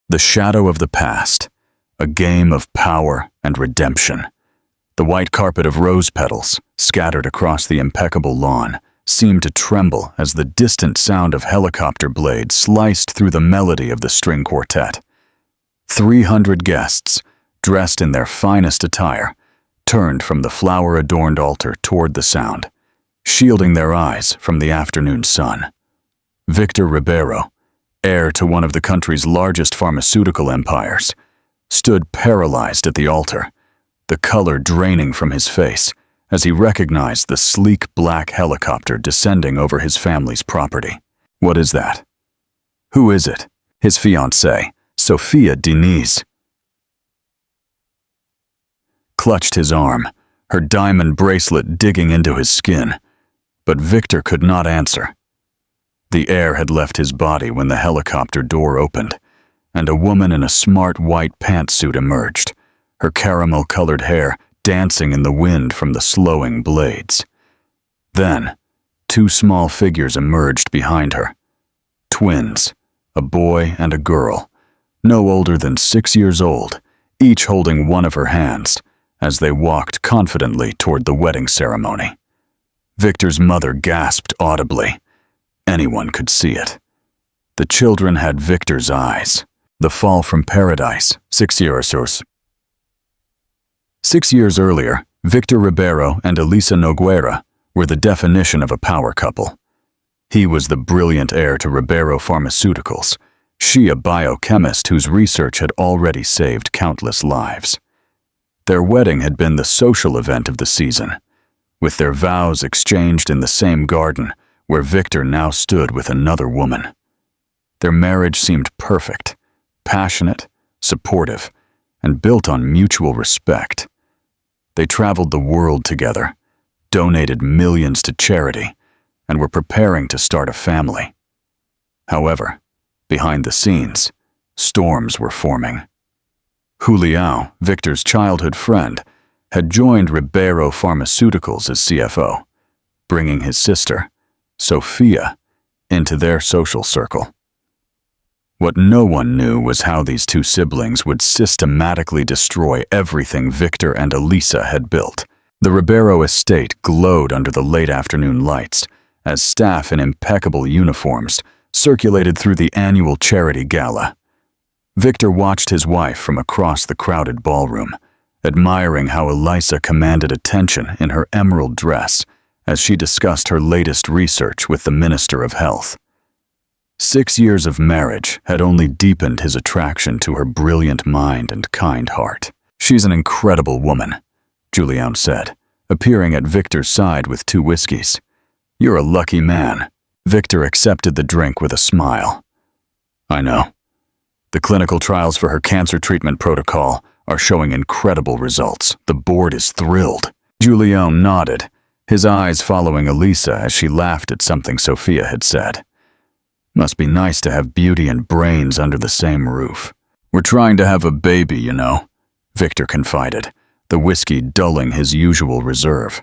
The shadow of the past, a game of power and redemption. The white carpet of rose petals, scattered across the impeccable lawn, seemed to tremble as the distant sound of helicopter blades sliced through the melody of the string quartet. 300 guests, dressed in their finest attire, turned from the flower-adorned altar toward the sound, shielding their eyes from the afternoon sun. Victor Ribeiro, heir to one of the country's largest pharmaceutical empires, stood paralyzed at the altar, the color draining from his face as he recognized the sleek black helicopter descending over his family's property. What is that? Who is it? His fiancée, Sophia Diniz, clutched his arm, her diamond bracelet digging into his skin, but Victor could not answer. The air had left his body when the helicopter door opened, and a woman in a smart white pantsuit emerged, her caramel-colored hair dancing in the wind from the slowing blades. Then, two small figures emerged behind her. Twins, a boy and a girl, no older than 6 years old, each holding one of her hands, as they walked confidently toward the wedding ceremony. Victor's mother gasped audibly. Anyone could see it. The children had Victor's eyes. The fall from paradise, 6 years. 6 years earlier, Victor Ribeiro and Elisa Nogueira were the definition of a power couple. He was the brilliant heir to Ribeiro Pharmaceuticals, she a biochemist whose research had already saved countless lives. Their wedding had been the social event of the season, with their vows exchanged in the same garden where Victor now stood with another woman. Their marriage seemed perfect, passionate, supportive, and built on mutual respect. They traveled the world together, donated millions to charity, and were preparing to start a family. However, behind the scenes, storms were forming. Julião, Victor's childhood friend, had joined Ribeiro Pharmaceuticals as CFO, bringing his sister, Sophia, into their social circle. What no one knew was how these two siblings would systematically destroy everything Victor and Elisa had built. The Ribeiro estate glowed under the late afternoon lights as staff in impeccable uniforms circulated through the annual charity gala. Victor watched his wife from across the crowded ballroom, admiring how Elisa commanded attention in her emerald dress as she discussed her latest research with the Minister of Health. 6 years of marriage had only deepened his attraction to her brilliant mind and kind heart. "She's an incredible woman," Julião said, appearing at Victor's side with 2 whiskeys. "You're a lucky man." Victor accepted the drink with a smile. "I know. The clinical trials for her cancer treatment protocol are showing incredible results. The board is thrilled." Julião nodded, his eyes following Elisa as she laughed at something Sophia had said. "Must be nice to have beauty and brains under the same roof." "We're trying to have a baby, you know," Victor confided, the whiskey dulling his usual reserve.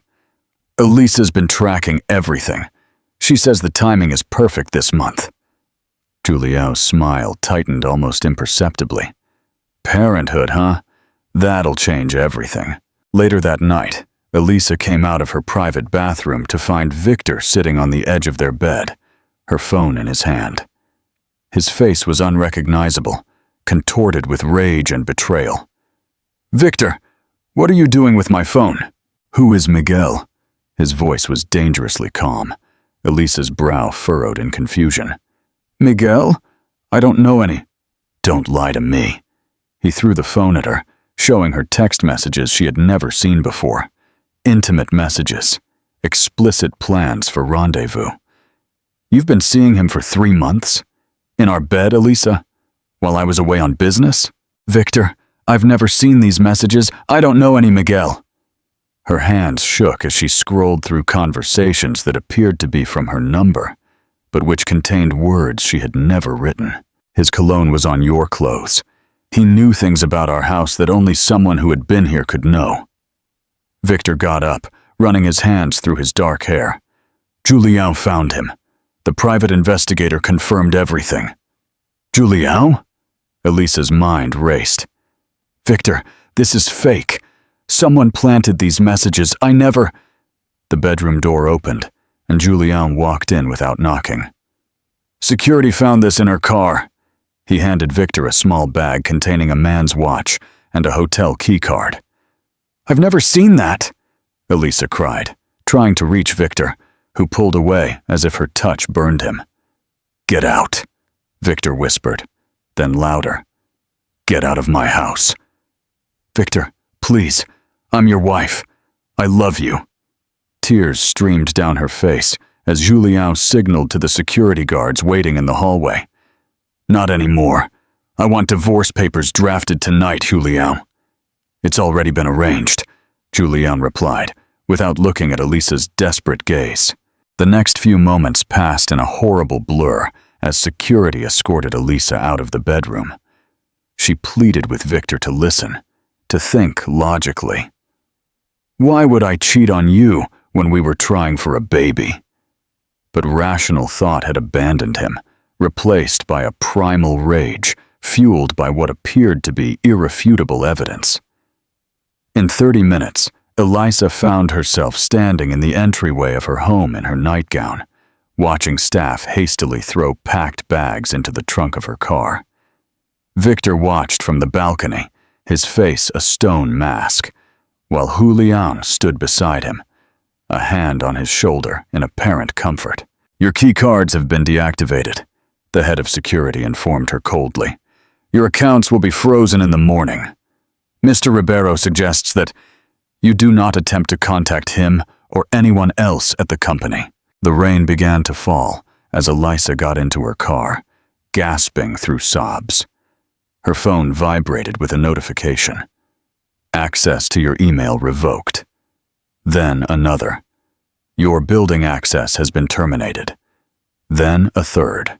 "Elisa's been tracking everything. She says the timing is perfect this month." Julião's smile tightened almost imperceptibly. "Parenthood, huh? That'll change everything." Later that night, Elisa came out of her private bathroom to find Victor sitting on the edge of their bed, her phone in his hand. His face was unrecognizable, contorted with rage and betrayal. "Victor, what are you doing with my phone?" "Who is Miguel?" His voice was dangerously calm, Elisa's brow furrowed in confusion. "Miguel? I don't know any." "Don't lie to me." He threw the phone at her, showing her text messages she had never seen before. Intimate messages, explicit plans for rendezvous. "You've been seeing him for 3 months? In our bed, Elisa? While I was away on business?" "Victor, I've never seen these messages. I don't know any Miguel." Her hands shook as she scrolled through conversations that appeared to be from her number, but which contained words she had never written. "His cologne was on your clothes. He knew things about our house that only someone who had been here could know." Victor got up, running his hands through his dark hair. "Julião found him. The private investigator confirmed everything." "Julião?" Elisa's mind raced. "Victor, this is fake. Someone planted these messages. I never—" The bedroom door opened, and Julien walked in without knocking. "Security found this in her car." He handed Victor a small bag containing a man's watch and a hotel keycard. "I've never seen that," Elisa cried, trying to reach Victor, who pulled away as if her touch burned him. "Get out," Victor whispered, then louder. "Get out of my house." "Victor, please, I'm your wife. I love you." Tears streamed down her face as Julien signaled to the security guards waiting in the hallway. "Not anymore. I want divorce papers drafted tonight, Julien." "It's already been arranged," Julien replied, without looking at Elisa's desperate gaze. The next few moments passed in a horrible blur as security escorted Elisa out of the bedroom. She pleaded with Victor to listen, to think logically. "Why would I cheat on you when we were trying for a baby?" But rational thought had abandoned him, replaced by a primal rage fueled by what appeared to be irrefutable evidence. In 30 minutes, Elisa found herself standing in the entryway of her home in her nightgown, watching staff hastily throw packed bags into the trunk of her car. Victor watched from the balcony, his face a stone mask, while Julien stood beside him, a hand on his shoulder in apparent comfort. "Your key cards have been deactivated," the head of security informed her coldly. "Your accounts will be frozen in the morning. Mr. Ribeiro suggests that you do not attempt to contact him or anyone else at the company." The rain began to fall as Elisa got into her car, gasping through sobs. Her phone vibrated with a notification. "Access to your email revoked." Then another. "Your building access has been terminated." Then a third.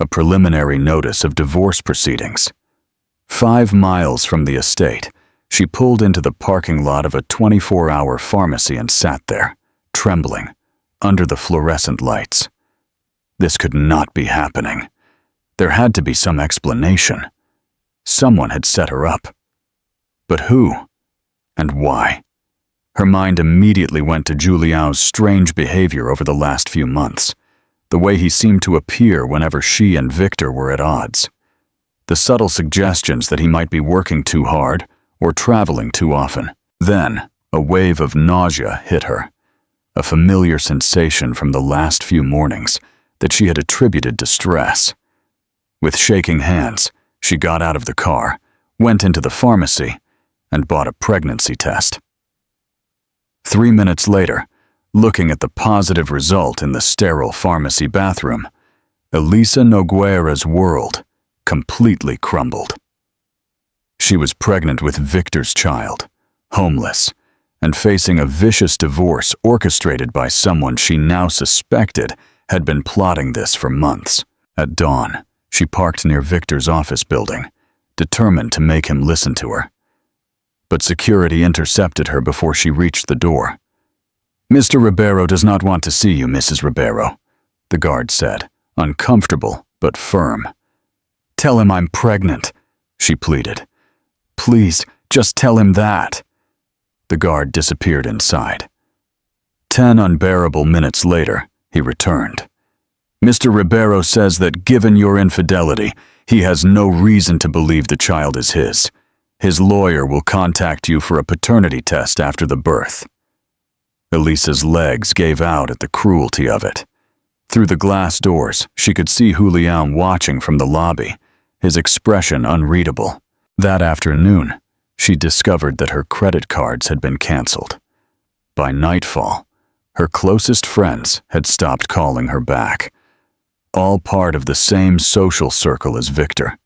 A preliminary notice of divorce proceedings. 5 miles from the estate, she pulled into the parking lot of a 24-hour pharmacy and sat there, trembling, under the fluorescent lights. This could not be happening. There had to be some explanation. Someone had set her up. But who? And why? Her mind immediately went to Julien's strange behavior over the last few months, the way he seemed to appear whenever she and Victor were at odds. The subtle suggestions that he might be working too hard or traveling too often. Then, a wave of nausea hit her, a familiar sensation from the last few mornings that she had attributed to stress. With shaking hands, she got out of the car, went into the pharmacy, and bought a pregnancy test. 3 minutes later, looking at the positive result in the sterile pharmacy bathroom, Elisa Nogueira's world completely crumbled. She was pregnant with Victor's child, homeless, and facing a vicious divorce orchestrated by someone she now suspected had been plotting this for months. At dawn, she parked near Victor's office building, determined to make him listen to her. But security intercepted her before she reached the door. "Mr. Ribeiro does not want to see you, Mrs. Ribeiro," the guard said, uncomfortable but firm. "Tell him I'm pregnant," she pleaded. "Please, just tell him that." The guard disappeared inside. 10 unbearable minutes later, he returned. "Mr. Ribeiro says that given your infidelity, he has no reason to believe the child is his. His lawyer will contact you for a paternity test after the birth." Elisa's legs gave out at the cruelty of it. Through the glass doors, she could see Julien watching from the lobby, his expression unreadable. That afternoon, she discovered that her credit cards had been canceled. By nightfall, her closest friends had stopped calling her back, all part of the same social circle as Victor.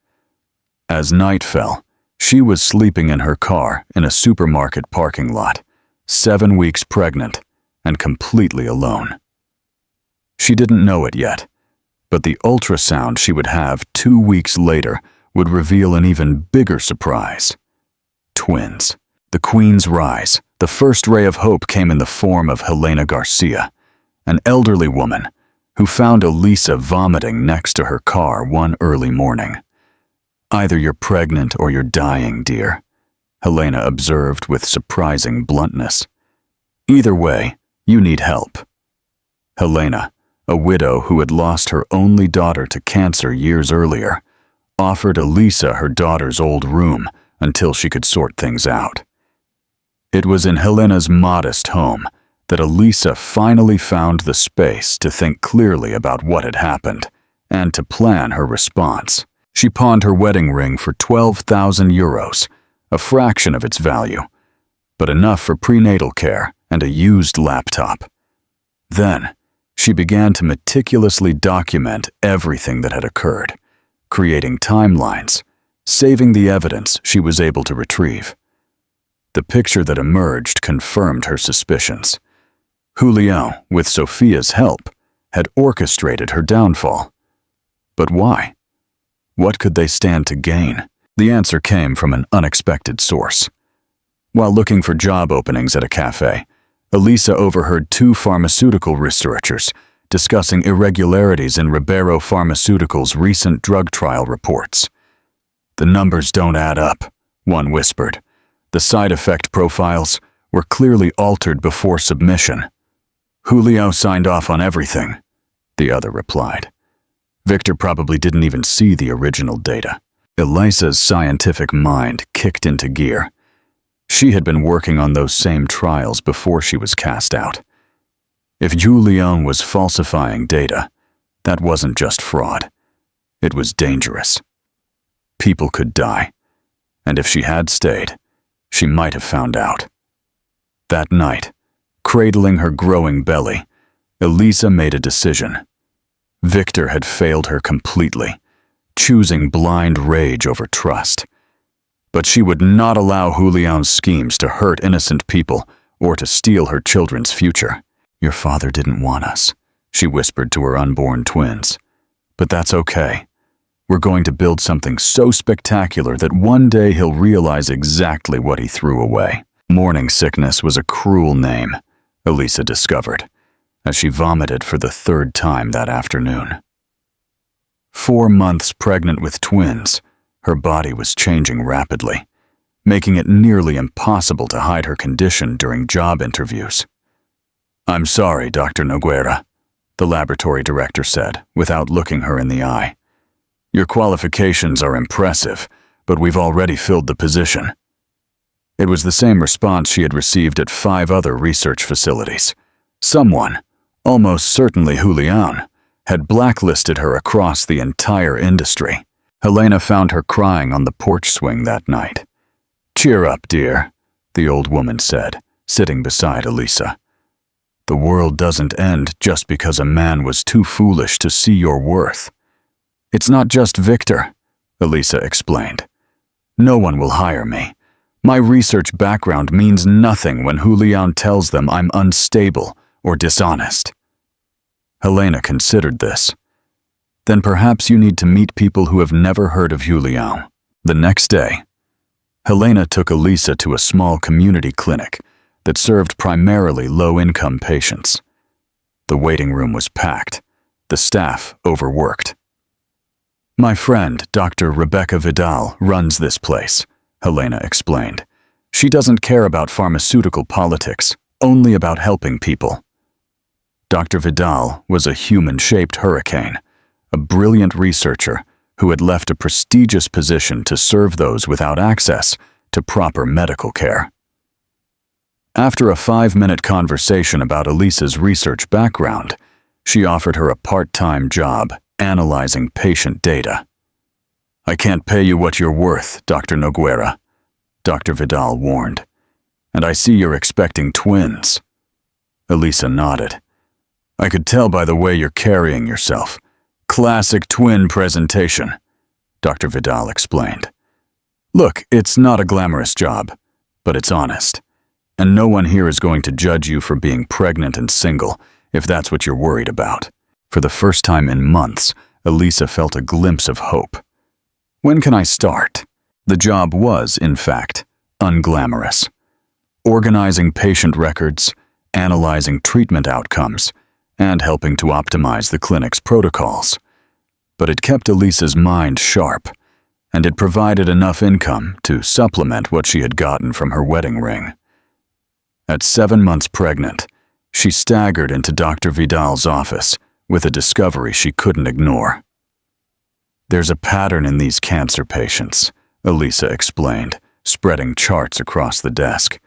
As night fell, she was sleeping in her car in a supermarket parking lot, 7 weeks pregnant and completely alone. She didn't know it yet, but the ultrasound she would have 2 weeks later would reveal an even bigger surprise. Twins. The Queen's rise, the first ray of hope came in the form of Helena Garcia, an elderly woman who found Elisa vomiting next to her car one early morning. Either you're pregnant or you're dying, dear, Helena observed with surprising bluntness. Either way, you need help. Helena, a widow who had lost her only daughter to cancer years earlier, offered Elisa her daughter's old room until she could sort things out. It was in Helena's modest home that Elisa finally found the space to think clearly about what had happened and to plan her response. She pawned her wedding ring for 12,000 euros, a fraction of its value, but enough for prenatal care and a used laptop. Then, she began to meticulously document everything that had occurred, creating timelines, saving the evidence she was able to retrieve. The picture that emerged confirmed her suspicions. Julian, with Sophia's help, had orchestrated her downfall. But why? What could they stand to gain? The answer came from an unexpected source. While looking for job openings at a cafe, Elisa overheard two pharmaceutical researchers discussing irregularities in Ribeiro Pharmaceuticals' recent drug trial reports. "The numbers don't add up," one whispered. "The side effect profiles were clearly altered before submission." "Julio signed off on everything," the other replied. "Victor probably didn't even see the original data." Elisa's scientific mind kicked into gear. She had been working on those same trials before she was cast out. If Julian was falsifying data, that wasn't just fraud. It was dangerous. People could die, and if she had stayed, she might have found out. That night, cradling her growing belly, Elisa made a decision. Victor had failed her completely, choosing blind rage over trust. But she would not allow Julian's schemes to hurt innocent people or to steal her children's future. "Your father didn't want us," she whispered to her unborn twins. "But that's okay. We're going to build something so spectacular that one day he'll realize exactly what he threw away." Morning sickness was a cruel name, Elisa discovered, as she vomited for the third time that afternoon. 4 months pregnant with twins, her body was changing rapidly, making it nearly impossible to hide her condition during job interviews. "I'm sorry, Dr. Nogueira," the laboratory director said, without looking her in the eye. "Your qualifications are impressive, but we've already filled the position." It was the same response she had received at 5 other research facilities. Someone, almost certainly Julian, had blacklisted her across the entire industry. Helena found her crying on the porch swing that night. "Cheer up, dear," the old woman said, sitting beside Elisa. "The world doesn't end just because a man was too foolish to see your worth." "It's not just Victor," Elisa explained. "No one will hire me. My research background means nothing when Julian tells them I'm unstable or dishonest." Helena considered this. "Then perhaps you need to meet people who have never heard of Julian." The next day, Helena took Elisa to a small community clinic that served primarily low-income patients. The waiting room was packed, the staff overworked. "My friend, Dr. Rebecca Vidal, runs this place," Helena explained. "She doesn't care about pharmaceutical politics, only about helping people." Dr. Vidal was a human-shaped hurricane, a brilliant researcher who had left a prestigious position to serve those without access to proper medical care. After a 5-minute conversation about Elisa's research background, she offered her a part-time job analyzing patient data. "I can't pay you what you're worth, Dr. Nogueira," Dr. Vidal warned. "And I see you're expecting twins." Elisa nodded. "I could tell by the way you're carrying yourself. Classic twin presentation," Dr. Vidal explained. "Look, it's not a glamorous job, but it's honest. And no one here is going to judge you for being pregnant and single, if that's what you're worried about." For the first time in months, Elisa felt a glimpse of hope. "When can I start?" The job was, in fact, unglamorous. Organizing patient records, analyzing treatment outcomes, and helping to optimize the clinic's protocols. But it kept Elisa's mind sharp. and it provided enough income to supplement what she had gotten from her wedding ring. At 7 months pregnant, she staggered into Dr. Vidal's office with a discovery she couldn't ignore. "There's a pattern in these cancer patients," Elisa explained, spreading charts across the desk.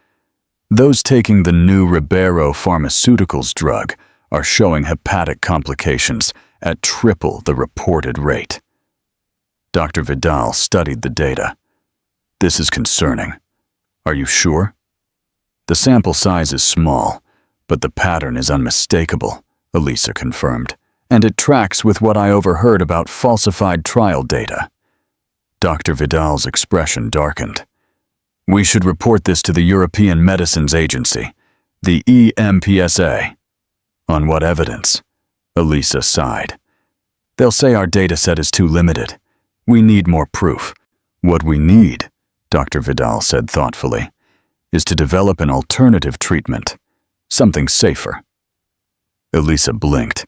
"Those taking the new Ribeiro Pharmaceuticals drug are showing hepatic complications at triple the reported rate." Dr. Vidal studied the data. "This is concerning. Are you sure?" "The sample size is small, but the pattern is unmistakable," Elisa confirmed, "and it tracks with what I overheard about falsified trial data." Dr. Vidal's expression darkened. "We should report this to the European Medicines Agency, the EMPSA." "On what evidence?" Elisa sighed. "They'll say our data set is too limited. We need more proof." "What we need," Dr. Vidal said thoughtfully, "is to develop an alternative treatment, something safer." Elisa blinked.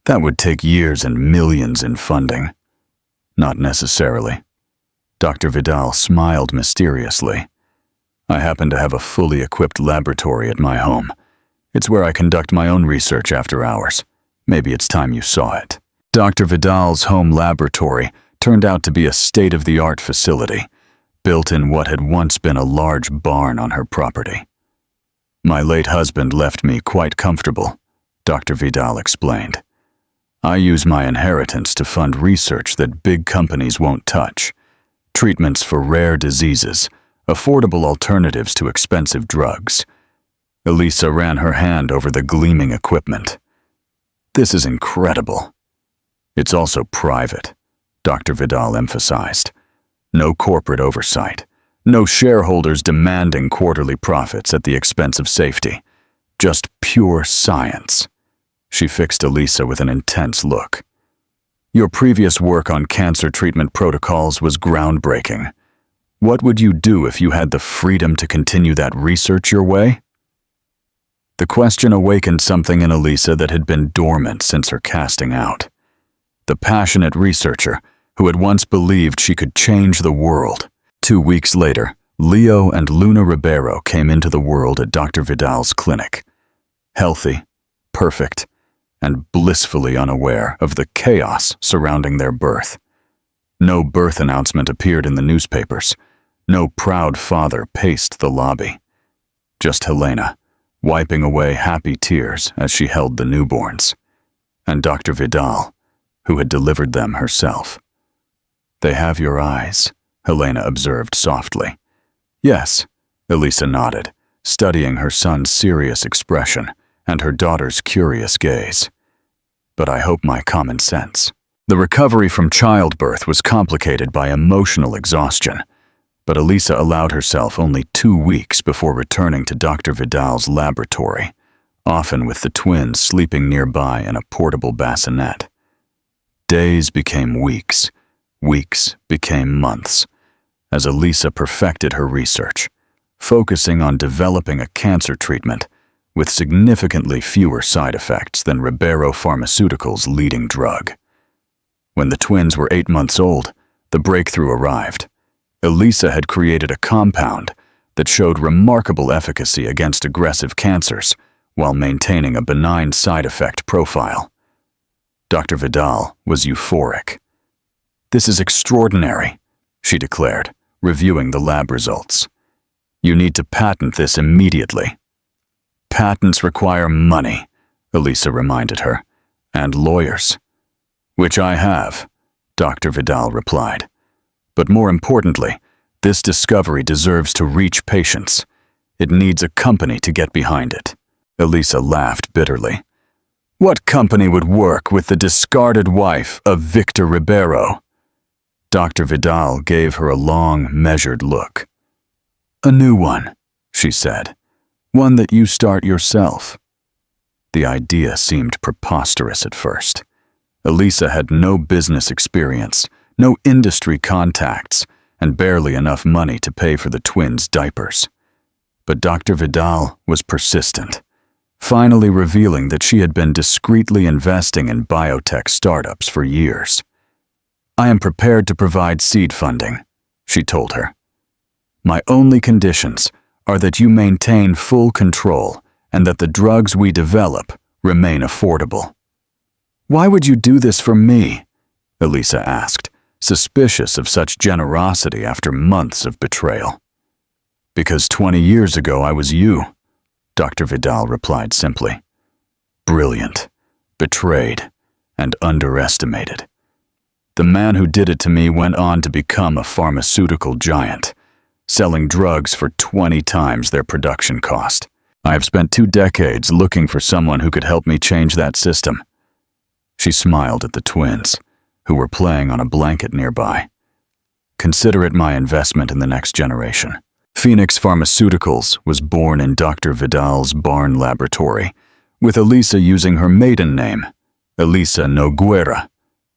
"That would take years and millions in funding." "Not necessarily." Dr. Vidal smiled mysteriously. "I happen to have a fully equipped laboratory at my home. It's where I conduct my own research after hours. Maybe it's time you saw it." Dr. Vidal's home laboratory turned out to be a state-of-the-art facility, built in what had once been a large barn on her property. "My late husband left me quite comfortable," Dr. Vidal explained. "I use my inheritance to fund research that big companies won't touch. Treatments for rare diseases, affordable alternatives to expensive drugs." Elisa ran her hand over the gleaming equipment. "This is incredible." "It's also private," Dr. Vidal emphasized. "No corporate oversight, no shareholders demanding quarterly profits at the expense of safety. Just pure science." She fixed Elisa with an intense look. "Your previous work on cancer treatment protocols was groundbreaking. What would you do if you had the freedom to continue that research your way?" The question awakened something in Elisa that had been dormant since her casting out. The passionate researcher who had once believed she could change the world. 2 weeks later, Leo and Luna Ribeiro came into the world at Dr. Vidal's clinic. Healthy, perfect, and blissfully unaware of the chaos surrounding their birth. No birth announcement appeared in the newspapers. No proud father paced the lobby. Just Helena, wiping away happy tears as she held the newborns. And Dr. Vidal, who had delivered them herself. "They have your eyes," Helena observed softly. "Yes," Elisa nodded, studying her son's serious expression and her daughter's curious gaze. "But I hope my common sense." The recovery from childbirth was complicated by emotional exhaustion, but Elisa allowed herself only 2 weeks before returning to Dr. Vidal's laboratory, often with the twins sleeping nearby in a portable bassinet. Days became weeks, weeks became months, as Elisa perfected her research, focusing on developing a cancer treatment with significantly fewer side effects than Ribeiro Pharmaceuticals' leading drug. When the twins were 8 months old, the breakthrough arrived. Elisa had created a compound that showed remarkable efficacy against aggressive cancers while maintaining a benign side effect profile. Dr. Vidal was euphoric. "This is extraordinary," she declared, reviewing the lab results. "You need to patent this immediately." "Patents require money," Elisa reminded her, "and lawyers." "Which I have," Dr. Vidal replied. "But more importantly, this discovery deserves to reach patients. It needs a company to get behind it." Elisa laughed bitterly. "What company would work with the discarded wife of Victor Ribeiro?" Dr. Vidal gave her a long, measured look. "A new one," she said. "One that you start yourself." The idea seemed preposterous at first. Elisa had no business experience, no industry contacts, and barely enough money to pay for the twins' diapers. But Dr. Vidal was persistent, finally revealing that she had been discreetly investing in biotech startups for years. I am prepared to provide seed funding, she told her. My only conditions are that you maintain full control and that the drugs we develop remain affordable. Why would you do this for me? Elisa asked, suspicious of such generosity after months of betrayal. Because 20 years ago I was you, Dr. Vidal replied simply. Brilliant, betrayed, and underestimated. The man who did it to me went on to become a pharmaceutical giant, selling drugs for 20 times their production cost. I have spent 2 decades looking for someone who could help me change that system. She smiled at the twins, who were playing on a blanket nearby. Consider it my investment in the next generation. Phoenix Pharmaceuticals was born in Dr. Vidal's barn laboratory, with Elisa using her maiden name, Elisa Noguera,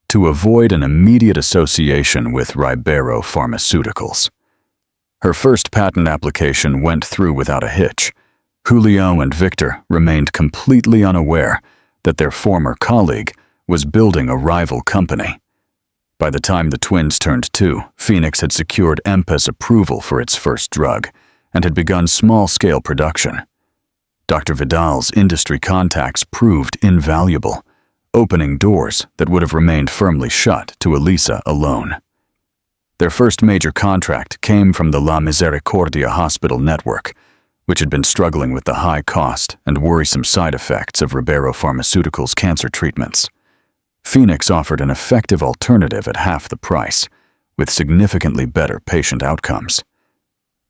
to avoid an immediate association with Ribeiro Pharmaceuticals. Her first patent application went through without a hitch. Julio and Victor remained completely unaware that their former colleague was building a rival company. By the time the twins turned 2, Phoenix had secured EMPA's approval for its first drug and had begun small-scale production. Dr. Vidal's industry contacts proved invaluable, opening doors that would have remained firmly shut to Elisa alone. Their first major contract came from the La Misericordia hospital network, which had been struggling with the high cost and worrisome side effects of Ribeiro Pharmaceuticals' cancer treatments. Phoenix offered an effective alternative at half the price, with significantly better patient outcomes.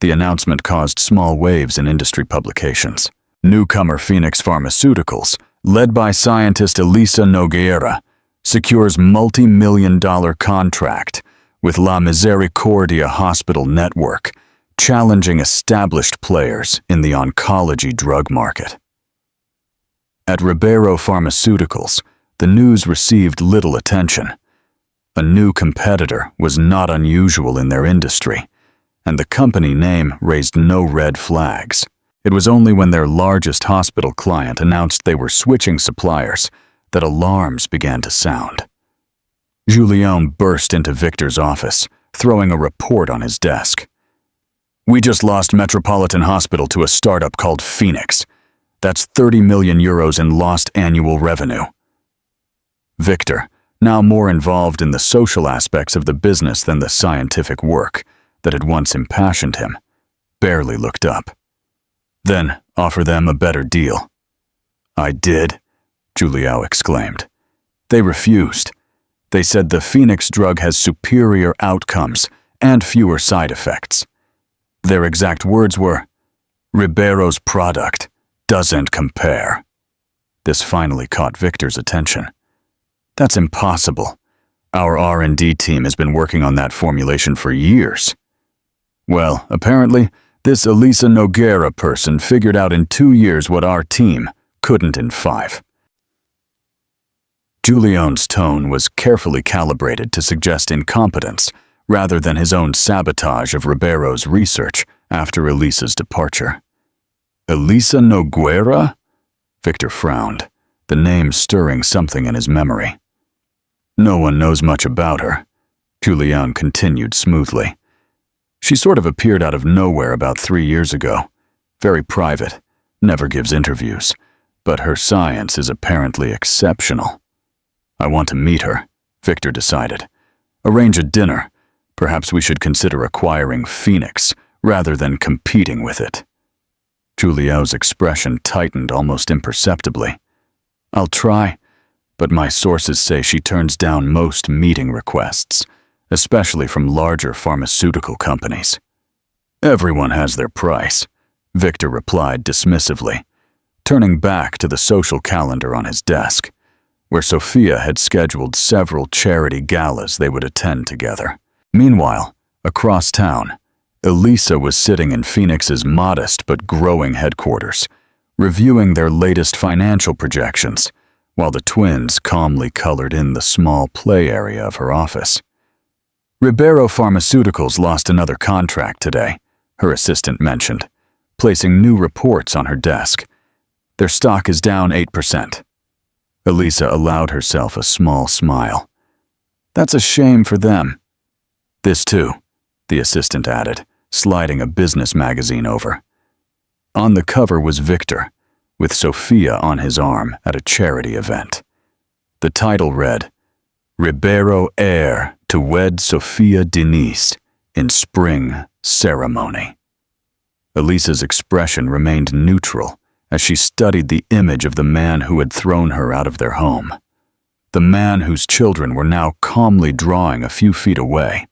The announcement caused small waves in industry publications. Newcomer Phoenix Pharmaceuticals, led by scientist Elisa Noguera, secures multi-million-dollar contract with La Misericordia Hospital Network, challenging established players in the oncology drug market. At Ribeiro Pharmaceuticals, the news received little attention. A new competitor was not unusual in their industry, and the company name raised no red flags. It was only when their largest hospital client announced they were switching suppliers that alarms began to sound. Julien burst into Victor's office, throwing a report on his desk. We just lost Metropolitan Hospital to a startup called Phoenix. That's 30 million euros in lost annual revenue. Victor, now more involved in the social aspects of the business than the scientific work that had once impassioned him, barely looked up. Then offer them a better deal. I did, Julio exclaimed. They refused. They said the Phoenix drug has superior outcomes and fewer side effects. Their exact words were, Ribeiro's product doesn't compare. This finally caught Victor's attention. That's impossible. Our R&D team has been working on that formulation for years. Well, apparently, this Elisa Noguera person figured out in 2 years what our team couldn't in 5. Julien's tone was carefully calibrated to suggest incompetence rather than his own sabotage of Ribeiro's research after Elisa's departure. Elisa Noguera? Victor frowned, the name stirring something in his memory. No one knows much about her, Julien continued smoothly. She sort of appeared out of nowhere about 3 years ago. Very private, never gives interviews, but her science is apparently exceptional. I want to meet her, Victor decided. Arrange a dinner. Perhaps we should consider acquiring Phoenix rather than competing with it. Julien's expression tightened almost imperceptibly. I'll try, but my sources say she turns down most meeting requests, especially from larger pharmaceutical companies. Everyone has their price, Victor replied dismissively, turning back to the social calendar on his desk, where Sophia had scheduled several charity galas they would attend together. Meanwhile, across town, Elisa was sitting in Phoenix's modest but growing headquarters, reviewing their latest financial projections, while the twins calmly colored in the small play area of her office. Ribeiro Pharmaceuticals lost another contract today, her assistant mentioned, placing new reports on her desk. Their stock is down 8%. Elisa allowed herself a small smile. That's a shame for them. This too, the assistant added, sliding a business magazine over. On the cover was Victor, with Sophia on his arm at a charity event. The title read, Ribeiro heir to wed Sophia Denise in spring ceremony. Elisa's expression remained neutral as she studied the image of the man who had thrown her out of their home. The man whose children were now calmly drawing a few feet away.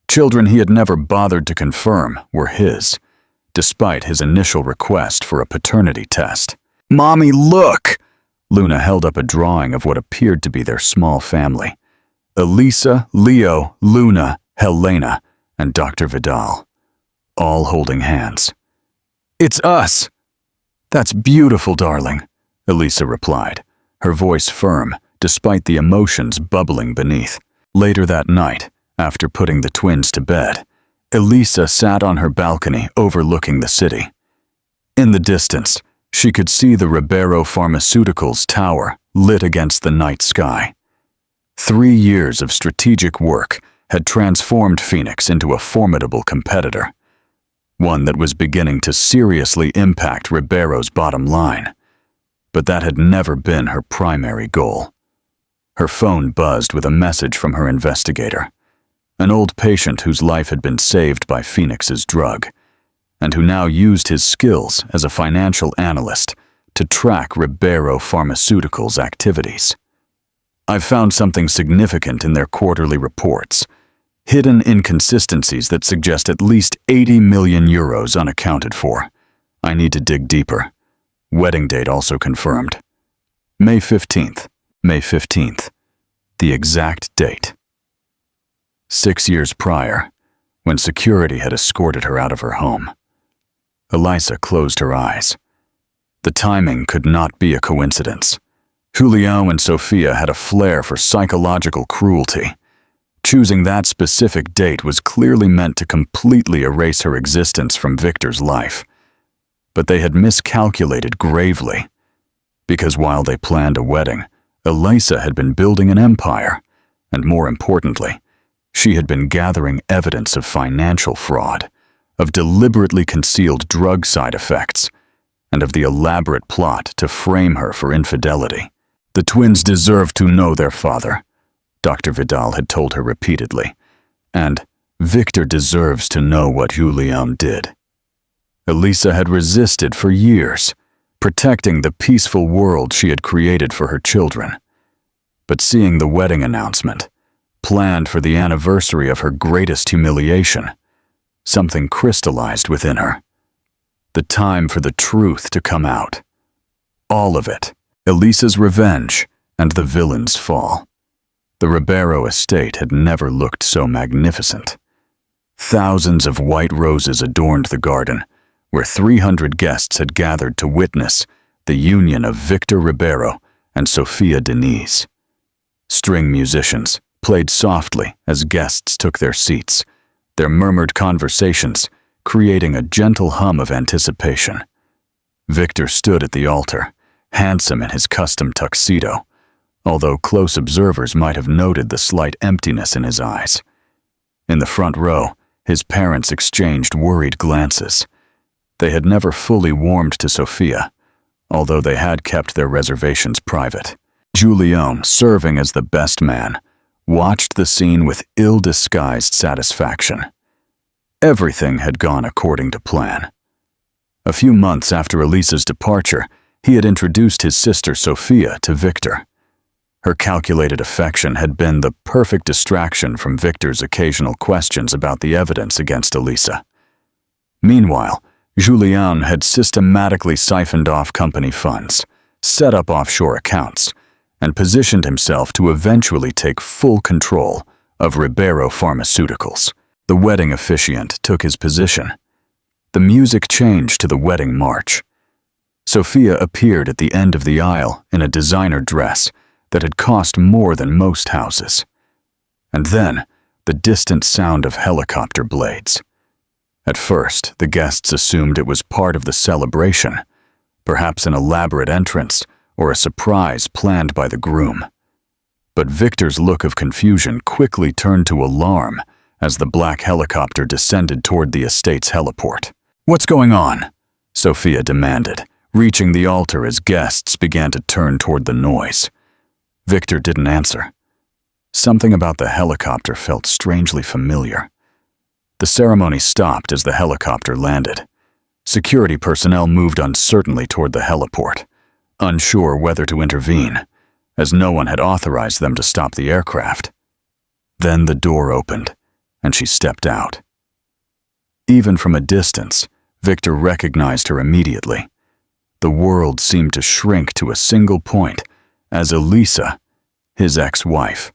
Children he had never bothered to confirm were his, despite his initial request for a paternity test. "Mommy, look!" Luna held up a drawing of what appeared to be their small family. Elisa, Leo, Luna, Helena, and Dr. Vidal, all holding hands. "It's us!" "That's beautiful, darling," Elisa replied, her voice firm despite the emotions bubbling beneath. Later that night, after putting the twins to bed, Elisa sat on her balcony overlooking the city. In the distance, she could see the Ribeiro Pharmaceuticals tower lit against the night sky. 3 years of strategic work had transformed Phoenix into a formidable competitor, one that was beginning to seriously impact Ribeiro's bottom line. But that had never been her primary goal. Her phone buzzed with a message from her investigator, an old patient whose life had been saved by Phoenix's drug, and who now used his skills as a financial analyst to track Ribeiro Pharmaceuticals' activities. "I've found something significant in their quarterly reports, hidden inconsistencies that suggest at least 80 million euros unaccounted for. I need to dig deeper." Wedding date also confirmed. May 15th. May 15th. The exact date. 6 years prior, when security had escorted her out of her home. Elisa closed her eyes. The timing could not be a coincidence. Julio and Sophia had a flair for psychological cruelty. Choosing that specific date was clearly meant to completely erase her existence from Victor's life. But they had miscalculated gravely, because while they planned a wedding, Elisa had been building an empire, and more importantly, she had been gathering evidence of financial fraud, of deliberately concealed drug side effects, and of the elaborate plot to frame her for infidelity. The twins deserved to know their father, Dr. Vidal had told her repeatedly, and Victor deserves to know what Julian did. Elisa had resisted for years, protecting the peaceful world she had created for her children. But seeing the wedding announcement, planned for the anniversary of her greatest humiliation, something crystallized within her. The time for the truth to come out. All of it, Elisa's revenge and the villain's fall. The Ribeiro estate had never looked so magnificent. Thousands of white roses adorned the garden, where 300 guests had gathered to witness the union of Victor Ribeiro and Sophia Denise. String musicians played softly as guests took their seats, their murmured conversations creating a gentle hum of anticipation. Victor stood at the altar, handsome in his custom tuxedo, although close observers might have noted the slight emptiness in his eyes. In the front row, his parents exchanged worried glances. They had never fully warmed to Sophia, although they had kept their reservations private. Julian, serving as the best man, watched the scene with ill-disguised satisfaction. Everything had gone according to plan. A few months after Elisa's departure, he had introduced his sister Sophia to Victor. Her calculated affection had been the perfect distraction from Victor's occasional questions about the evidence against Elisa. Meanwhile, Julian had systematically siphoned off company funds, set up offshore accounts, and positioned himself to eventually take full control of Ribeiro Pharmaceuticals. The wedding officiant took his position. The music changed to the wedding march. Sophia appeared at the end of the aisle in a designer dress that had cost more than most houses. And then, the distant sound of helicopter blades. At first, the guests assumed it was part of the celebration, perhaps an elaborate entrance or a surprise planned by the groom. But Victor's look of confusion quickly turned to alarm as the black helicopter descended toward the estate's heliport. "What's going on?" Sophia demanded, reaching the altar as guests began to turn toward the noise. Victor didn't answer. Something about the helicopter felt strangely familiar. The ceremony stopped as the helicopter landed. Security personnel moved uncertainly toward the heliport, unsure whether to intervene, as no one had authorized them to stop the aircraft. Then the door opened, and she stepped out. Even from a distance, Victor recognized her immediately. The world seemed to shrink to a single point as Elisa, his ex-wife,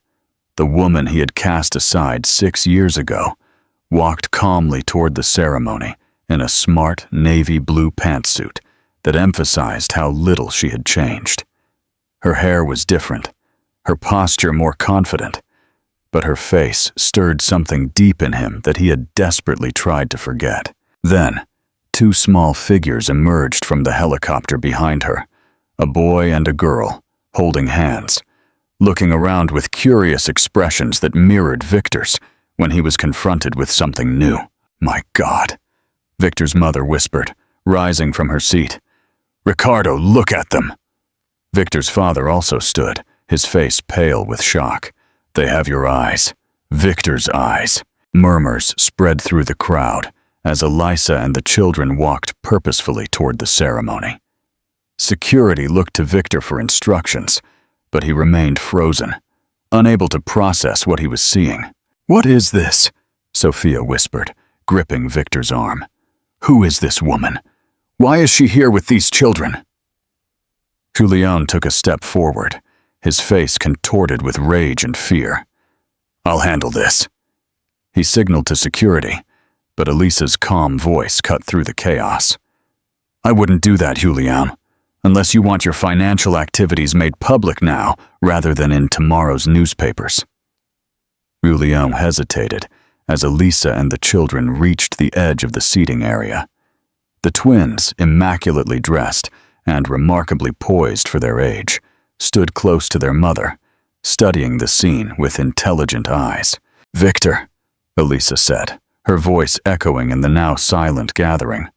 the woman he had cast aside 6 years ago, walked calmly toward the ceremony in a smart navy blue pantsuit that emphasized how little she had changed. Her hair was different, her posture more confident, but her face stirred something deep in him that he had desperately tried to forget. Then, 2 small figures emerged from the helicopter behind her, a boy and a girl, holding hands, looking around with curious expressions that mirrored Victor's when he was confronted with something new. "My God," Victor's mother whispered, rising from her seat. "Ricardo, look at them." Victor's father also stood, his face pale with shock. "They have your eyes. Victor's eyes." Murmurs spread through the crowd as Elisa and the children walked purposefully toward the ceremony. Security looked to Victor for instructions, but he remained frozen, unable to process what he was seeing. "What is this?" Sophia whispered, gripping Victor's arm. "Who is this woman? Why is she here with these children?" Julian took a step forward, his face contorted with rage and fear. "I'll handle this." He signaled to security, but Elisa's calm voice cut through the chaos. "I wouldn't do that, Julian, unless you want your financial activities made public now rather than in tomorrow's newspapers." Julian hesitated as Elisa and the children reached the edge of the seating area. The twins, immaculately dressed and remarkably poised for their age, stood close to their mother, studying the scene with intelligent eyes. "Victor," Elisa said, her voice echoing in the now silent gathering.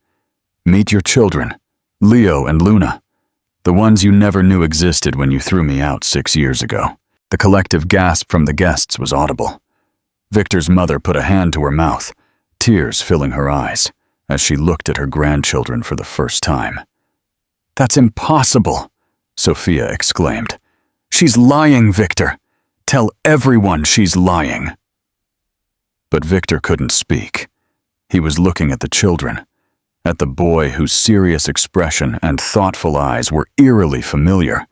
"Meet your children, Leo and Luna, the ones you never knew existed when you threw me out 6 years ago." The collective gasp from the guests was audible. Victor's mother put a hand to her mouth, tears filling her eyes, as she looked at her grandchildren for the first time. "That's impossible," Sophia exclaimed. "She's lying, Victor. Tell everyone she's lying." But Victor couldn't speak. He was looking at the children, at the boy whose serious expression and thoughtful eyes were eerily familiar,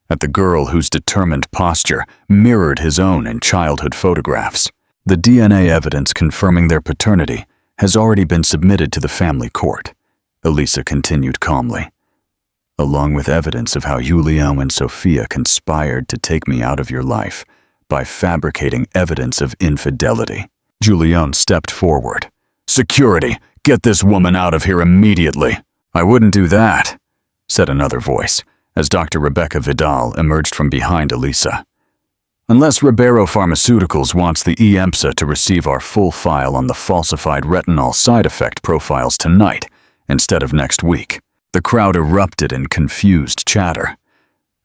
at the girl whose determined posture mirrored his own in childhood photographs. "The DNA evidence confirming their paternity has already been submitted to the family court," Elisa continued calmly, "along with evidence of how Julian and Sophia conspired to take me out of your life by fabricating evidence of infidelity." Julian stepped forward. "Security, get this woman out of here immediately." "I wouldn't do that," said another voice, as Dr. Rebecca Vidal emerged from behind Elisa. "Unless Ribeiro Pharmaceuticals wants the EMPSA to receive our full file on the falsified retinol side effect profiles tonight instead of next week." The crowd erupted in confused chatter.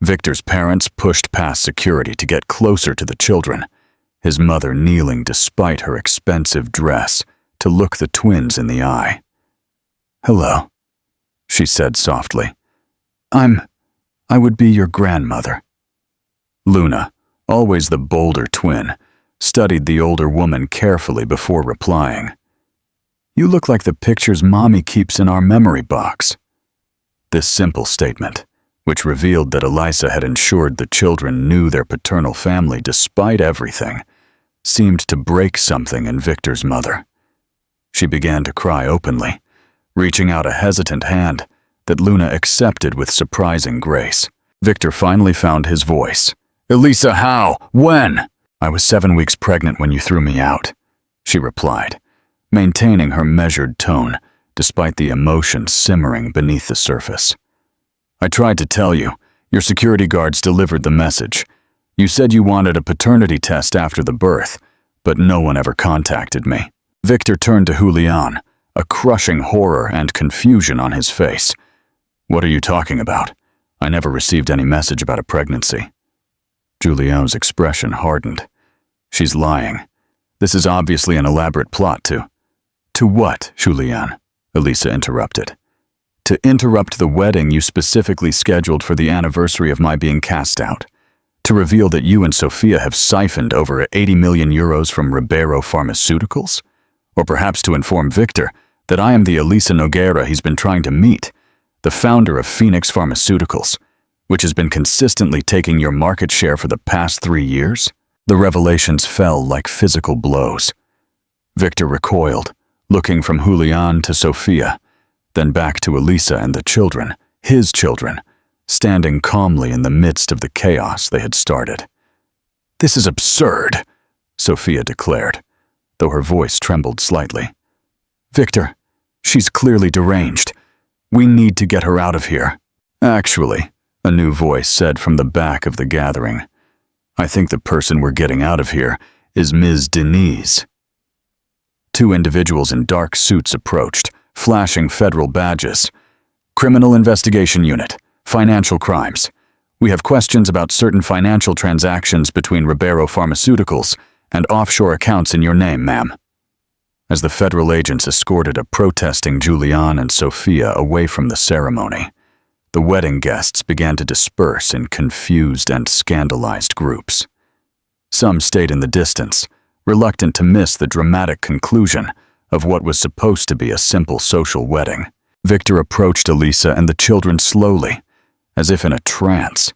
Victor's parents pushed past security to get closer to the children, his mother kneeling despite her expensive dress to look the twins in the eye. "Hello," she said softly. I would be your grandmother." Luna, always the bolder twin, studied the older woman carefully before replying. "You look like the pictures Mommy keeps in our memory box." This simple statement, which revealed that Elisa had ensured the children knew their paternal family despite everything, seemed to break something in Victor's mother. She began to cry openly, reaching out a hesitant hand that Luna accepted with surprising grace. Victor finally found his voice. "Elisa, how? When?" "I was 7 weeks pregnant when you threw me out," she replied, maintaining her measured tone despite the emotion simmering beneath the surface. "I tried to tell you. Your security guards delivered the message. You said you wanted a paternity test after the birth, but no one ever contacted me." Victor turned to Julian, a crushing horror and confusion on his face. "What are you talking about? I never received any message about a pregnancy." Julian's expression hardened. "She's lying. This is obviously an elaborate plot to—" "To what, Julian?" Elisa interrupted. "To interrupt the wedding you specifically scheduled for the anniversary of my being cast out. To reveal that you and Sophia have siphoned over 80 million euros from Ribeiro Pharmaceuticals? Or perhaps to inform Victor that I am the Elisa Nogueira he's been trying to meet, the founder of Phoenix Pharmaceuticals, which has been consistently taking your market share for the past 3 years?" The revelations fell like physical blows. Victor recoiled, looking from Julian to Sophia, then back to Elisa and the children, his children, standing calmly in the midst of the chaos they had started. "This is absurd," Sophia declared, though her voice trembled slightly. "Victor, she's clearly deranged. We need to get her out of here." "Actually," a new voice said from the back of the gathering, "I think the person we're getting out of here is Ms. Denise." 2 individuals in dark suits approached, flashing federal badges. "Criminal Investigation Unit, Financial Crimes. We have questions about certain financial transactions between Ribeiro Pharmaceuticals and offshore accounts in your name, ma'am." As the federal agents escorted a protesting Julian and Sophia away from the ceremony, the wedding guests began to disperse in confused and scandalized groups. Some stayed in the distance, reluctant to miss the dramatic conclusion of what was supposed to be a simple social wedding. Victor approached Elisa and the children slowly, as if in a trance.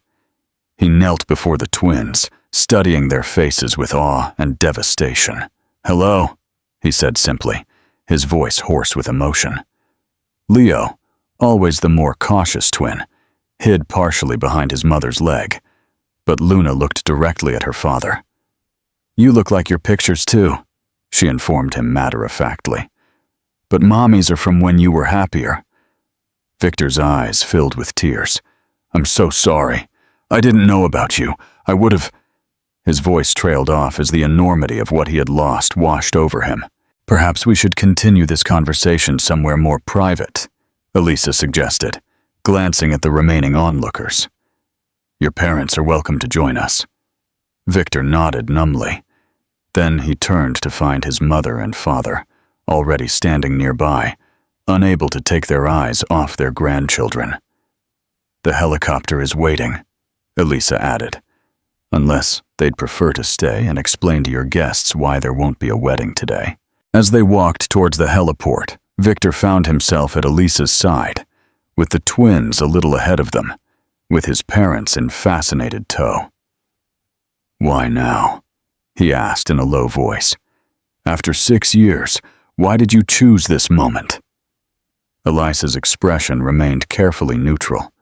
He knelt before the twins, studying their faces with awe and devastation. "Hello," he said simply, his voice hoarse with emotion. Leo, always the more cautious twin, hid partially behind his mother's leg, but Luna looked directly at her father. "You look like your pictures too," she informed him matter-of-factly. "But Mommy's are from when you were happier." Victor's eyes filled with tears. "I'm so sorry. I didn't know about you. I would have—" His voice trailed off as the enormity of what he had lost washed over him. "Perhaps we should continue this conversation somewhere more private," Elisa suggested, glancing at the remaining onlookers. "Your parents are welcome to join us." Victor nodded numbly. Then he turned to find his mother and father, already standing nearby, unable to take their eyes off their grandchildren. "The helicopter is waiting," Elisa added, "unless they'd prefer to stay and explain to your guests why there won't be a wedding today." As they walked towards the heliport, Victor found himself at Elisa's side, with the twins a little ahead of them, with his parents in fascinated tow. "Why now?" he asked in a low voice. "After 6 years, why did you choose this moment?" Elisa's expression remained carefully neutral.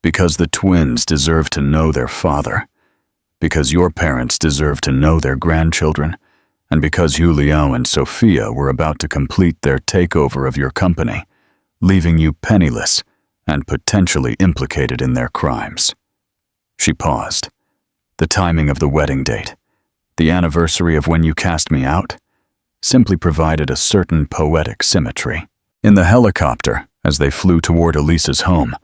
"Because the twins deserve to know their father, because your parents deserve to know their grandchildren, and because Julio and Sophia were about to complete their takeover of your company, leaving you penniless and potentially implicated in their crimes." She paused. "The timing of the wedding date, the anniversary of when you cast me out, simply provided a certain poetic symmetry." In the helicopter, as they flew toward Elisa's home,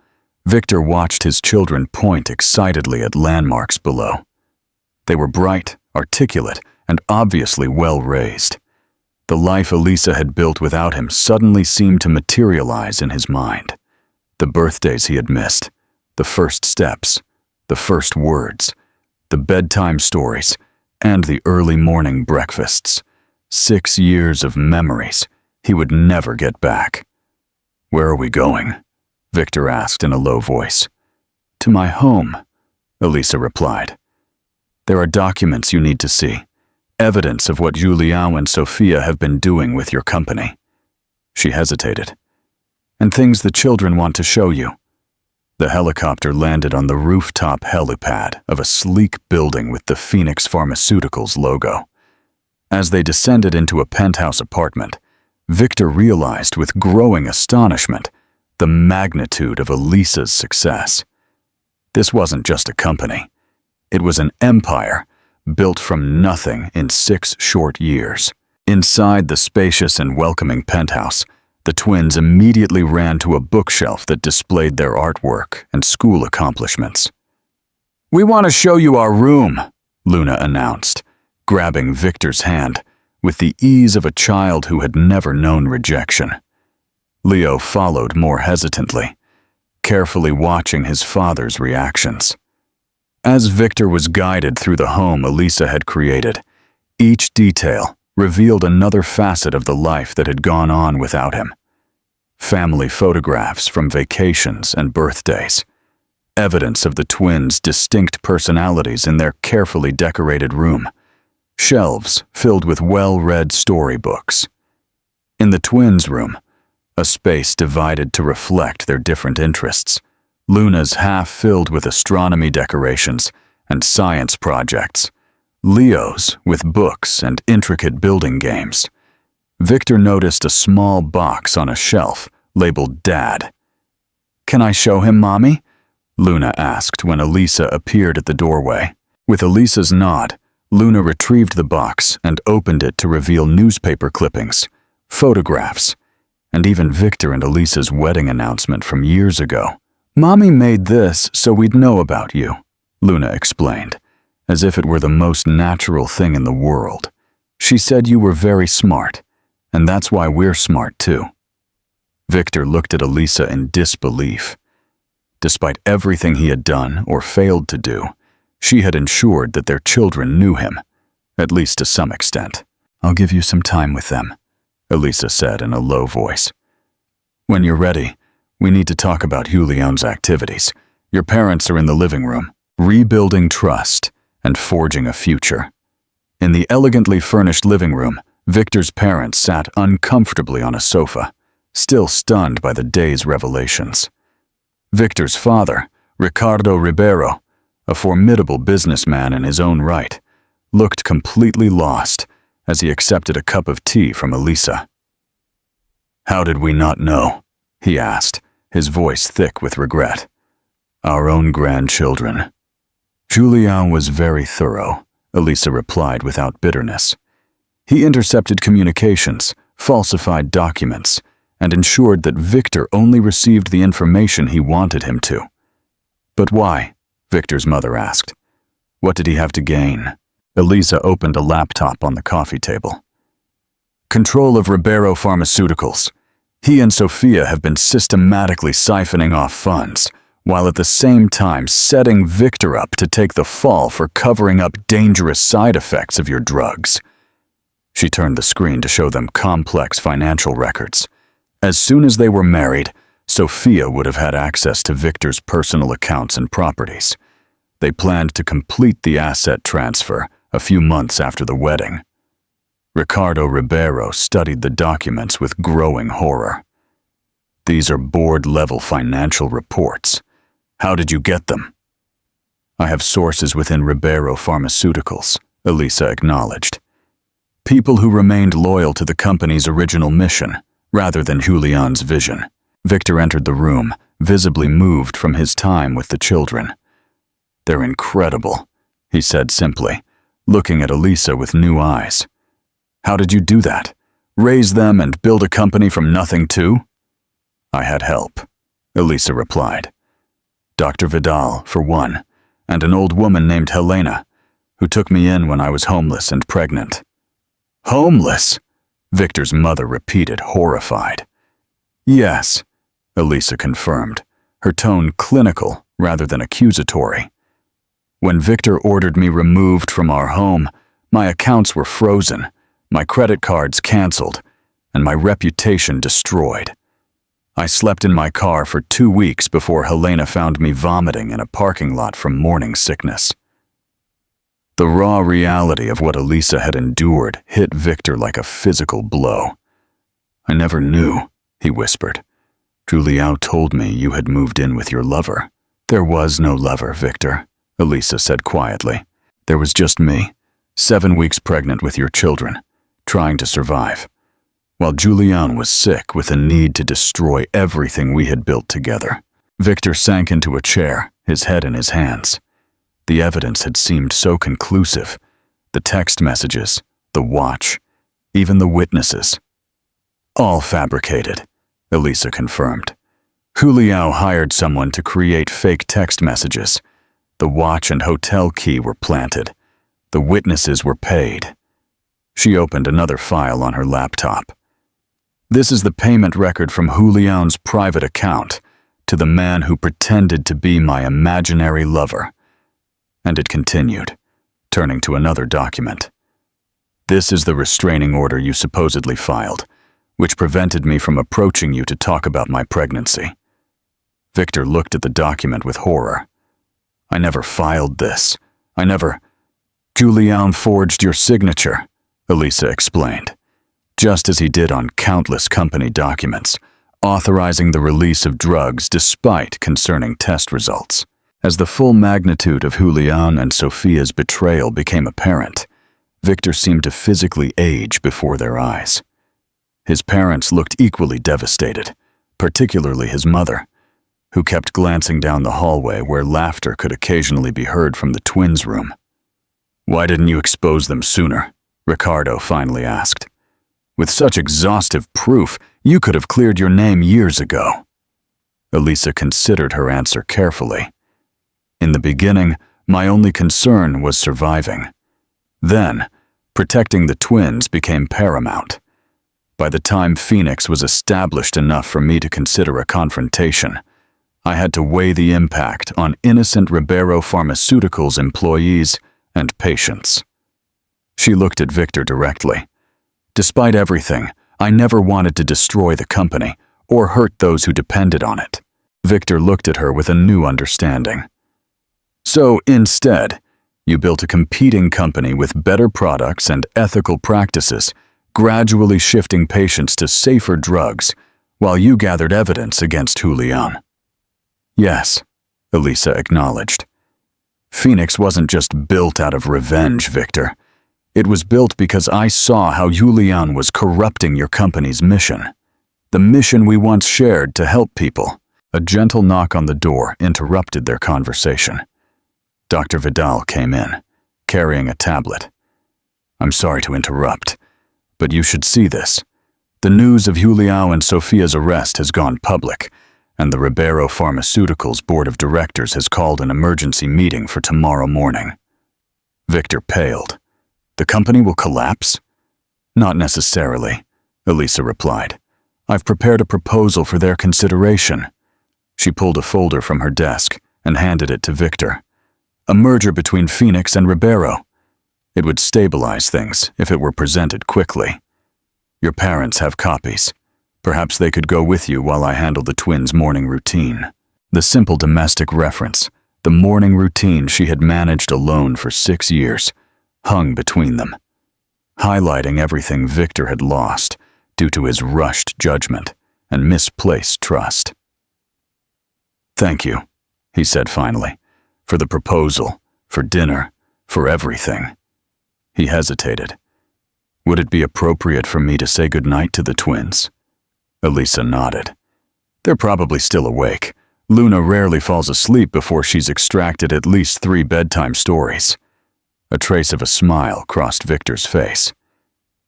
Victor watched his children point excitedly at landmarks below. They were bright, articulate, and obviously well-raised. The life Elisa had built without him suddenly seemed to materialize in his mind. The birthdays he had missed, the first steps, the first words, the bedtime stories, and the early morning breakfasts. 6 years of memories he would never get back. "Where are we going?" Victor asked in a low voice. "To my home," Elisa replied. "There are documents you need to see, evidence of what Julião and Sophia have been doing with your company." She hesitated. "And things the children want to show you." The helicopter landed on the rooftop helipad of a sleek building with the Phoenix Pharmaceuticals logo. As they descended into a penthouse apartment, Victor realized with growing astonishment the magnitude of Elisa's success. This wasn't just a company. It was an empire, built from nothing in 6 short years. Inside the spacious and welcoming penthouse, the twins immediately ran to a bookshelf that displayed their artwork and school accomplishments. "We want to show you our room," Luna announced, grabbing Victor's hand with the ease of a child who had never known rejection. Leo followed more hesitantly, carefully watching his father's reactions. As Victor was guided through the home Elisa had created, each detail revealed another facet of the life that had gone on without him. Family photographs from vacations and birthdays, evidence of the twins' distinct personalities in their carefully decorated room, shelves filled with well-read storybooks. In the twins' room, a space divided to reflect their different interests, Luna's half filled with astronomy decorations and science projects, Leo's with books and intricate building games. Victor noticed a small box on a shelf labeled Dad. "Can I show him, Mommy?" Luna asked when Elisa appeared at the doorway. With Elisa's nod, Luna retrieved the box and opened it to reveal newspaper clippings, photographs, and even Victor and Elisa's wedding announcement from years ago. "Mommy made this so we'd know about you," Luna explained, as if it were the most natural thing in the world. "She said you were very smart, and that's why we're smart too." Victor looked at Elisa in disbelief. Despite everything he had done or failed to do, she had ensured that their children knew him, at least to some extent. "I'll give you some time with them," Elisa said in a low voice. "When you're ready, we need to talk about Julian's activities. Your parents are in the living room, rebuilding trust and forging a future." In the elegantly furnished living room, Victor's parents sat uncomfortably on a sofa, still stunned by the day's revelations. Victor's father, Ricardo Ribeiro, a formidable businessman in his own right, looked completely lost as he accepted a cup of tea from Elisa. "How did we not know?" he asked, his voice thick with regret. "Our own grandchildren." "Julian was very thorough," Elisa replied without bitterness. "He intercepted communications, falsified documents, and ensured that Victor only received the information he wanted him to." "But why?" Victor's mother asked. "What did he have to gain?" Elisa opened a laptop on the coffee table. "Control of Ribeiro Pharmaceuticals. He and Sofia have been systematically siphoning off funds, while at the same time setting Victor up to take the fall for covering up dangerous side effects of your drugs." She turned the screen to show them complex financial records. As soon as they were married, Sofia would have had access to Victor's personal accounts and properties. They planned to complete the asset transfer a few months after the wedding. Ricardo Ribeiro studied the documents with growing horror. "These are board-level financial reports. How did you get them?" "I have sources within Ribeiro Pharmaceuticals," Elisa acknowledged. "People who remained loyal to the company's original mission, rather than Julian's vision." Victor entered the room, visibly moved from his time with the children. "They're incredible," he said simply, looking at Elisa with new eyes. "How did you do that? Raise them and build a company from nothing too?" "I had help," Elisa replied. "Dr. Vidal, for one, and an old woman named Helena, who took me in when I was homeless and pregnant." "Homeless?" Victor's mother repeated, horrified. "Yes," Elisa confirmed, her tone clinical rather than accusatory. "When Victor ordered me removed from our home, my accounts were frozen, my credit cards canceled, and my reputation destroyed. I slept in my car for 2 weeks before Helena found me vomiting in a parking lot from morning sickness." The raw reality of what Elisa had endured hit Victor like a physical blow. "I never knew," he whispered. "Juliao told me you had moved in with your lover." "There was no lover, Victor," Elisa said quietly. "There was just me, 7 weeks pregnant with your children, trying to survive, while Julian was sick with a need to destroy everything we had built together." Victor sank into a chair, his head in his hands. The evidence had seemed so conclusive. The text messages, the watch, even the witnesses. All fabricated, Elisa confirmed. Julião hired someone to create fake text messages. The watch and hotel key were planted. The witnesses were paid. She opened another file on her laptop. This is the payment record from Julião's private account to the man who pretended to be my imaginary lover. And it continued, turning to another document. This is the restraining order you supposedly filed, which prevented me from approaching you to talk about my pregnancy. Victor looked at the document with horror. I never filed this. Julião forged your signature, Elisa explained, just as he did on countless company documents, authorizing the release of drugs despite concerning test results. As the full magnitude of Julião and Sophia's betrayal became apparent, Victor seemed to physically age before their eyes. His parents looked equally devastated, particularly his mother, who kept glancing down the hallway where laughter could occasionally be heard from the twins' room. Why didn't you expose them sooner? Ricardo finally asked. With such exhaustive proof, you could have cleared your name years ago. Elisa considered her answer carefully. In the beginning, my only concern was surviving. Then, protecting the twins became paramount. By the time Phoenix was established enough for me to consider a confrontation, I had to weigh the impact on innocent Ribeiro Pharmaceuticals employees and patients. She looked at Victor directly. Despite everything, I never wanted to destroy the company or hurt those who depended on it. Victor looked at her with a new understanding. So instead, you built a competing company with better products and ethical practices, gradually shifting patients to safer drugs while you gathered evidence against Julião. Yes, Elisa acknowledged. Phoenix wasn't just built out of revenge, Victor. It was built because I saw how Julião was corrupting your company's mission. The mission we once shared to help people. A gentle knock on the door interrupted their conversation. Dr. Vidal came in, carrying a tablet. I'm sorry to interrupt, but you should see this. The news of Julião and Sophia's arrest has gone public, and the Ribeiro Pharmaceuticals Board of Directors has called an emergency meeting for tomorrow morning. Victor paled. The company will collapse? Not necessarily, Elisa replied. I've prepared a proposal for their consideration. She pulled a folder from her desk and handed it to Victor. A merger between Phoenix and Ribeiro. It would stabilize things if it were presented quickly. Your parents have copies. Perhaps they could go with you while I handle the twins' morning routine. The simple domestic reference, the morning routine she had managed alone for 6 years, hung between them, highlighting everything Victor had lost due to his rushed judgment and misplaced trust. Thank you, he said finally, for the proposal, for dinner, for everything. He hesitated. Would it be appropriate for me to say goodnight to the twins? Elisa nodded. They're probably still awake. Luna rarely falls asleep before she's extracted at least 3 bedtime stories. A trace of a smile crossed Victor's face.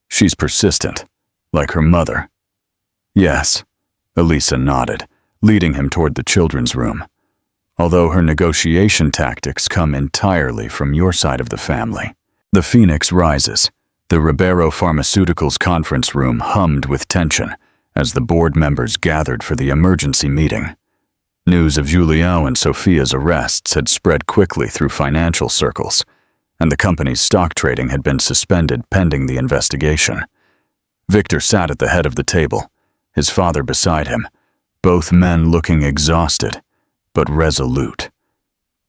She's persistent, like her mother. Yes, Elisa nodded, leading him toward the children's room. Although her negotiation tactics come entirely from your side of the family. The Phoenix rises. The Ribeiro Pharmaceuticals conference room hummed with tension as the board members gathered for the emergency meeting. News of Julião and Sophia's arrests had spread quickly through financial circles, and the company's stock trading had been suspended pending the investigation. Victor sat at the head of the table, his father beside him, both men looking exhausted, but resolute.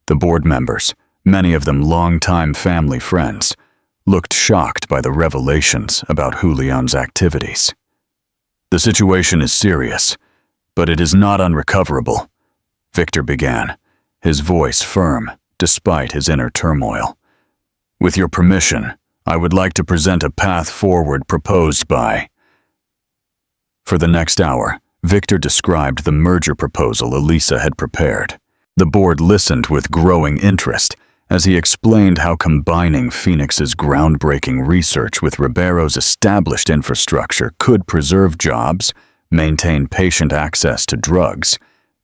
The board members, many of them longtime family friends, looked shocked by the revelations about Julián's activities. The situation is serious, but it is not unrecoverable, Victor began, his voice firm despite his inner turmoil. With your permission, I would like to present a path forward proposed by... For the next hour, Victor described the merger proposal Elisa had prepared. The board listened with growing interest, as he explained how combining Phoenix's groundbreaking research with Ribeiro's established infrastructure could preserve jobs, maintain patient access to drugs,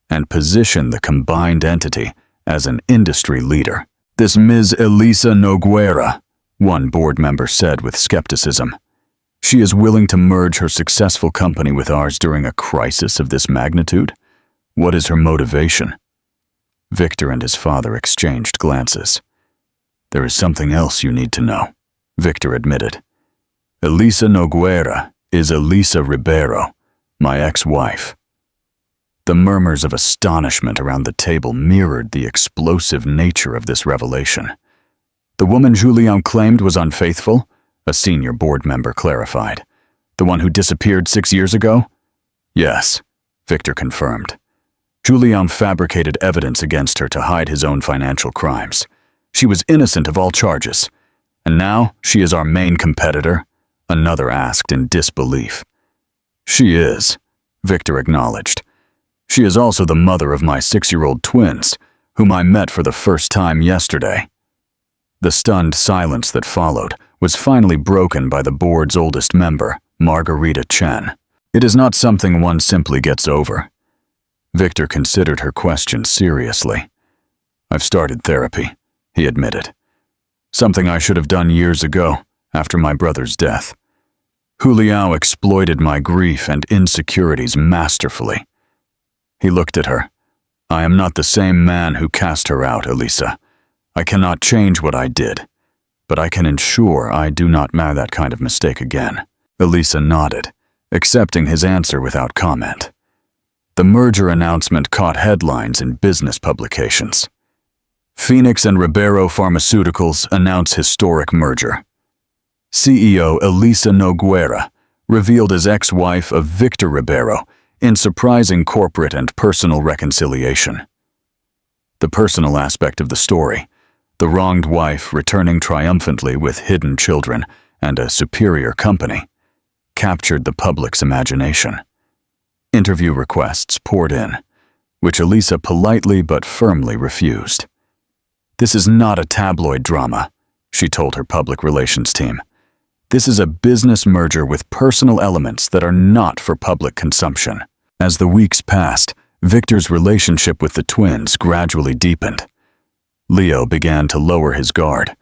and position the combined entity as an industry leader. "This Ms. Elisa Nogueira," one board member said with skepticism. "She is willing to merge her successful company with ours during a crisis of this magnitude? What is her motivation?" Victor and his father exchanged glances. "There is something else you need to know," Victor admitted. "Elisa Nogueira is Elisa Ribeiro, my ex-wife." The murmurs of astonishment around the table mirrored the explosive nature of this revelation. "The woman Julian claimed was unfaithful?" a senior board member clarified. "The one who disappeared 6 years ago?" "Yes," Victor confirmed. "Julian fabricated evidence against her to hide his own financial crimes. She was innocent of all charges. And now she is our main competitor?" another asked in disbelief. "She is," Victor acknowledged. "She is also the mother of my 6-year-old twins, whom I met for the first time yesterday." The stunned silence that followed was finally broken by the board's oldest member, Margarita Chen. "It is not something one simply gets over." Victor considered her question seriously. "I've started therapy," he admitted. "Something I should have done years ago, after my brother's death. Julião exploited my grief and insecurities masterfully." He looked at her. "I am not the same man who cast her out, Elisa. I cannot change what I did, but I can ensure I do not make that kind of mistake again." Elisa nodded, accepting his answer without comment. The merger announcement caught headlines in business publications. Phoenix and Ribeiro Pharmaceuticals announce historic merger. CEO Elisa Nogueira, revealed as ex-wife of Victor Ribeiro, in surprising corporate and personal reconciliation. The personal aspect of the story, the wronged wife returning triumphantly with hidden children and a superior company, captured the public's imagination. Interview requests poured in, which Elisa politely but firmly refused. "This is not a tabloid drama," she told her public relations team. "This is a business merger with personal elements that are not for public consumption." As the weeks passed, Victor's relationship with the twins gradually deepened. Leo began to lower his guard,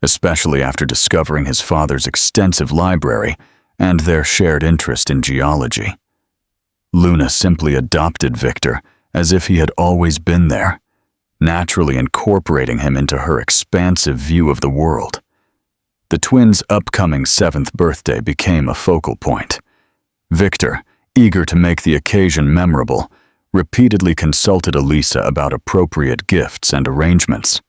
especially after discovering his father's extensive library and their shared interest in geology. Luna simply adopted Victor as if he had always been there, naturally incorporating him into her expansive view of the world. The twins' upcoming 7th birthday became a focal point. Victor, eager to make the occasion memorable, repeatedly consulted Elisa about appropriate gifts and arrangements.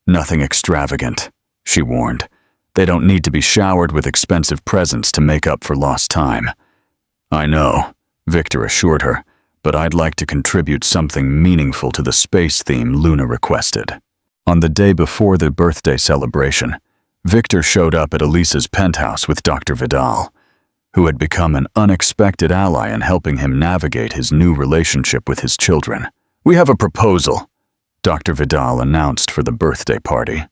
"Nothing extravagant," she warned. "They don't need to be showered with expensive presents to make up for lost time." "I know," Victor assured her, "but I'd like to contribute something meaningful to the space theme Luna requested." On the day before the birthday celebration, Victor showed up at Elisa's penthouse with Dr. Vidal, who had become an unexpected ally in helping him navigate his new relationship with his children. "We have a proposal," Dr. Vidal announced for the birthday party.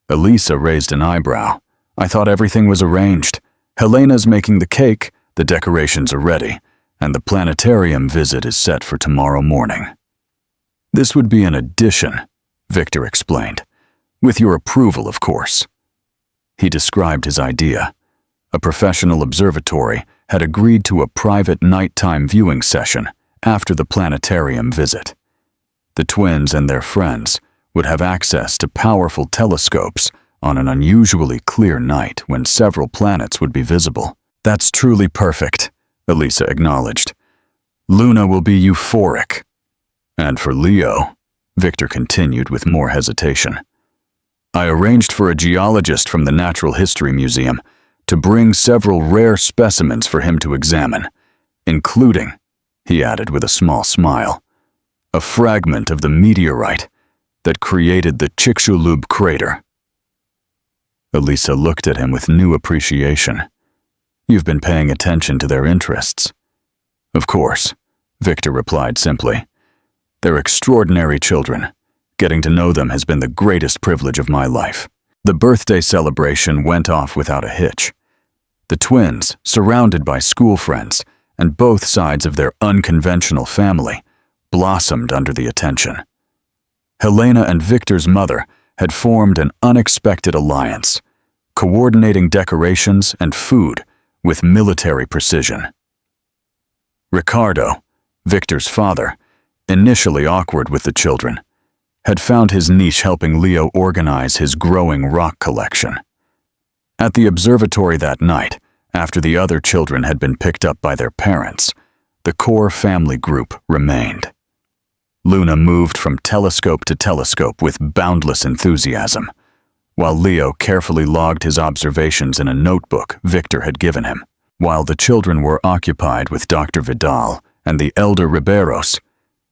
Elisa raised an eyebrow. "I thought everything was arranged. Helena's making the cake, the decorations are ready, and the planetarium visit is set for tomorrow morning." "This would be an addition," Victor explained. "With your approval, of course." He described his idea. A professional observatory had agreed to a private nighttime viewing session after the planetarium visit. The twins and their friends would have access to powerful telescopes on an unusually clear night when several planets would be visible. "That's truly perfect," Elisa acknowledged. "Luna will be euphoric." "And for Leo," Victor continued with more hesitation, "I arranged for a geologist from the Natural History Museum to bring several rare specimens for him to examine, including," he added with a small smile, "a fragment of the meteorite that created the Chicxulub crater." Elisa looked at him with new appreciation. "You've been paying attention to their interests." "Of course," Victor replied simply. "They're extraordinary children, Getting to know them has been the greatest privilege of my life." The birthday celebration went off without a hitch. The twins, surrounded by school friends and both sides of their unconventional family, blossomed under the attention. Helena and Victor's mother had formed an unexpected alliance, coordinating decorations and food with military precision. Ricardo, Victor's father, initially awkward with the children, had found his niche helping Leo organize his growing rock collection. At the observatory that night, after the other children had been picked up by their parents, the core family group remained. Luna moved from telescope to telescope with boundless enthusiasm, while Leo carefully logged his observations in a notebook Victor had given him. While the children were occupied with Dr. Vidal and the elder Riberos,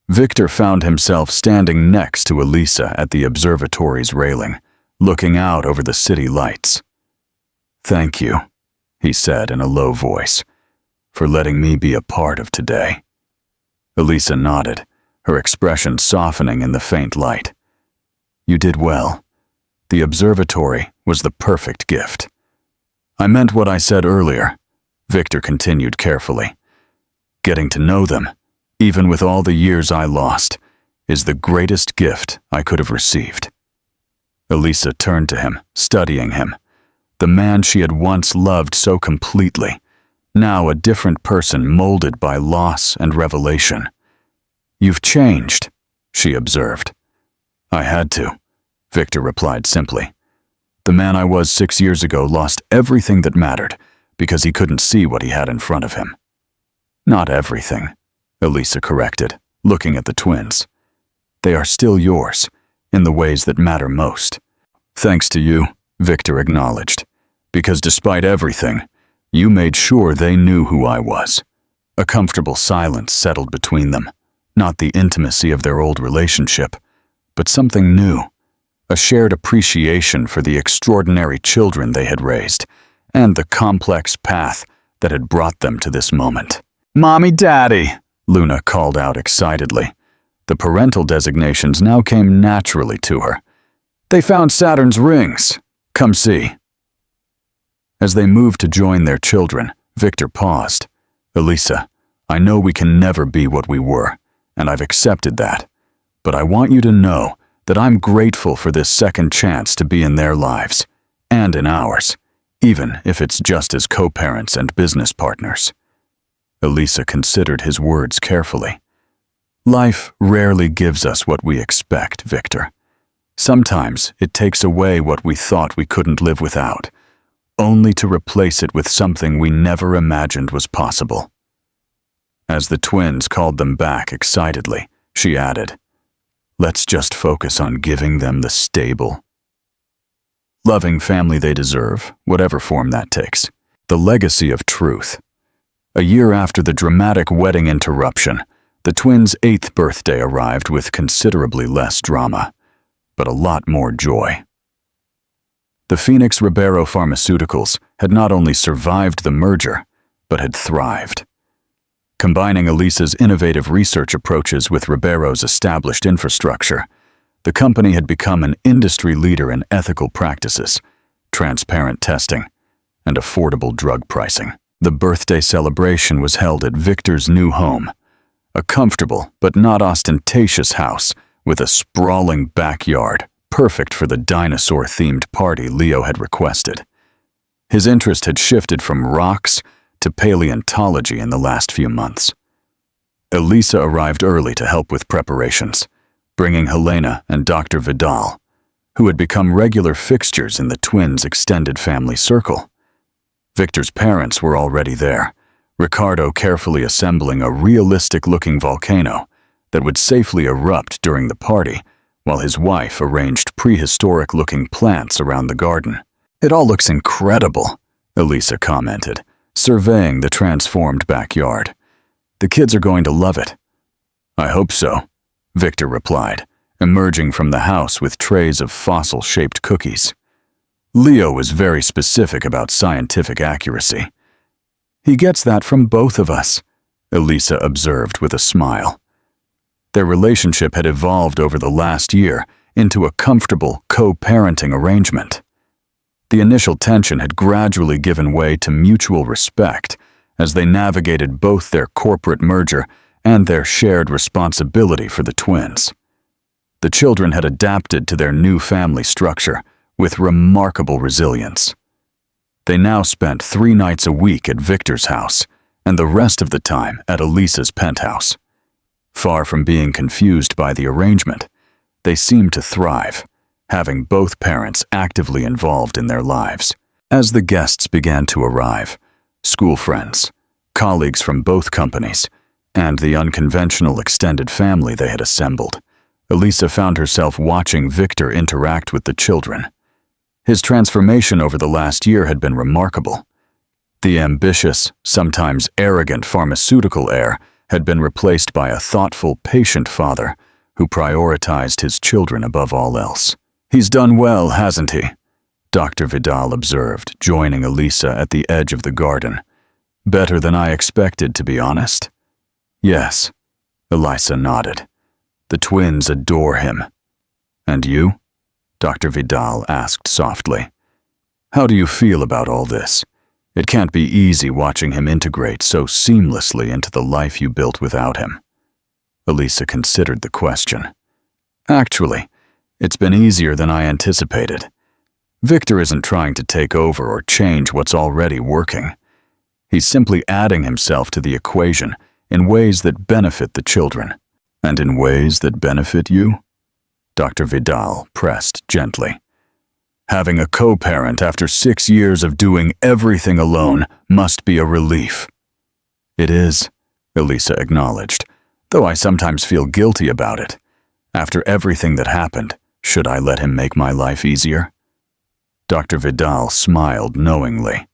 Victor found himself standing next to Elisa at the observatory's railing, looking out over the city lights. "Thank you," he said in a low voice, "for letting me be a part of today." Elisa nodded, her expression softening in the faint light. "You did well. The observatory was the perfect gift." "I meant what I said earlier," Victor continued carefully. "Getting to know them, even with all the years I lost, is the greatest gift I could have received." Elisa turned to him, studying him. The man she had once loved so completely, now a different person molded by loss and revelation. "You've changed," she observed. "I had to," Victor replied simply. "The man I was 6 years ago lost everything that mattered because he couldn't see what he had in front of him." "Not everything," Elisa corrected, looking at the twins. "They are still yours, in the ways that matter most." "Thanks to you," Victor acknowledged, "because despite everything, you made sure they knew who I was." A comfortable silence settled between them, not the intimacy of their old relationship, but something new, a shared appreciation for the extraordinary children they had raised and the complex path that had brought them to this moment. "Mommy, Daddy," Luna called out excitedly. The parental designations now came naturally to her. "They found Saturn's rings. Come see." As they moved to join their children, Victor paused. "Elisa, I know we can never be what we were, and I've accepted that. But I want you to know that I'm grateful for this second chance to be in their lives, and in ours, even if it's just as co-parents and business partners." Elisa considered his words carefully. "Life rarely gives us what we expect, Victor. Sometimes it takes away what we thought we couldn't live without, only to replace it with something we never imagined was possible." As the twins called them back excitedly, she added, "Let's just focus on giving them the stable, loving family they deserve, whatever form that takes. The legacy of truth." A year after the dramatic wedding interruption, the twins' 8th birthday arrived with considerably less drama, but a lot more joy. The Phoenix Ribeiro Pharmaceuticals had not only survived the merger, but had thrived. Combining Elisa's innovative research approaches with Ribeiro's established infrastructure, the company had become an industry leader in ethical practices, transparent testing, and affordable drug pricing. The birthday celebration was held at Victor's new home, a comfortable but not ostentatious house with a sprawling backyard, perfect for the dinosaur-themed party Leo had requested. His interest had shifted from rocks to paleontology in the last few months. Elisa arrived early to help with preparations, bringing Helena and Dr. Vidal, who had become regular fixtures in the twins' extended family circle. Victor's parents were already there, Ricardo carefully assembling a realistic-looking volcano that would safely erupt during the party, while his wife arranged prehistoric-looking plants around the garden. "It all looks incredible," Elisa commented, surveying the transformed backyard. "The kids are going to love it." "I hope so," Victor replied, emerging from the house with trays of fossil-shaped cookies. Leo was very specific about scientific accuracy. "He gets that from both of us," Elisa observed with a smile. Their relationship had evolved over the last year into a comfortable co-parenting arrangement. The initial tension had gradually given way to mutual respect as they navigated both their corporate merger and their shared responsibility for the twins. The children had adapted to their new family structure with remarkable resilience. They now spent 3 nights a week at Victor's house and the rest of the time at Elisa's penthouse. Far from being confused by the arrangement, they seemed to thrive, having both parents actively involved in their lives. As the guests began to arrive, school friends, colleagues from both companies, and the unconventional extended family they had assembled, Elisa found herself watching Victor interact with the children. His transformation over the last year had been remarkable. The ambitious, sometimes arrogant pharmaceutical heir had been replaced by a thoughtful, patient father who prioritized his children above all else. "He's done well, hasn't he?" Dr. Vidal observed, joining Elisa at the edge of the garden. "Better than I expected, to be honest." "Yes," Elisa nodded. "The twins adore him." "And you?" Dr. Vidal asked softly. "How do you feel about all this? It can't be easy watching him integrate so seamlessly into the life you built without him." Elisa considered the question. "Actually, it's been easier than I anticipated. Victor isn't trying to take over or change what's already working. He's simply adding himself to the equation in ways that benefit the children." "And in ways that benefit you?" Dr. Vidal pressed gently. "Having a co-parent after 6 years of doing everything alone must be a relief." "It is," Elisa acknowledged, "though I sometimes feel guilty about it. After everything that happened, should I let him make my life easier?" Dr. Vidal smiled knowingly.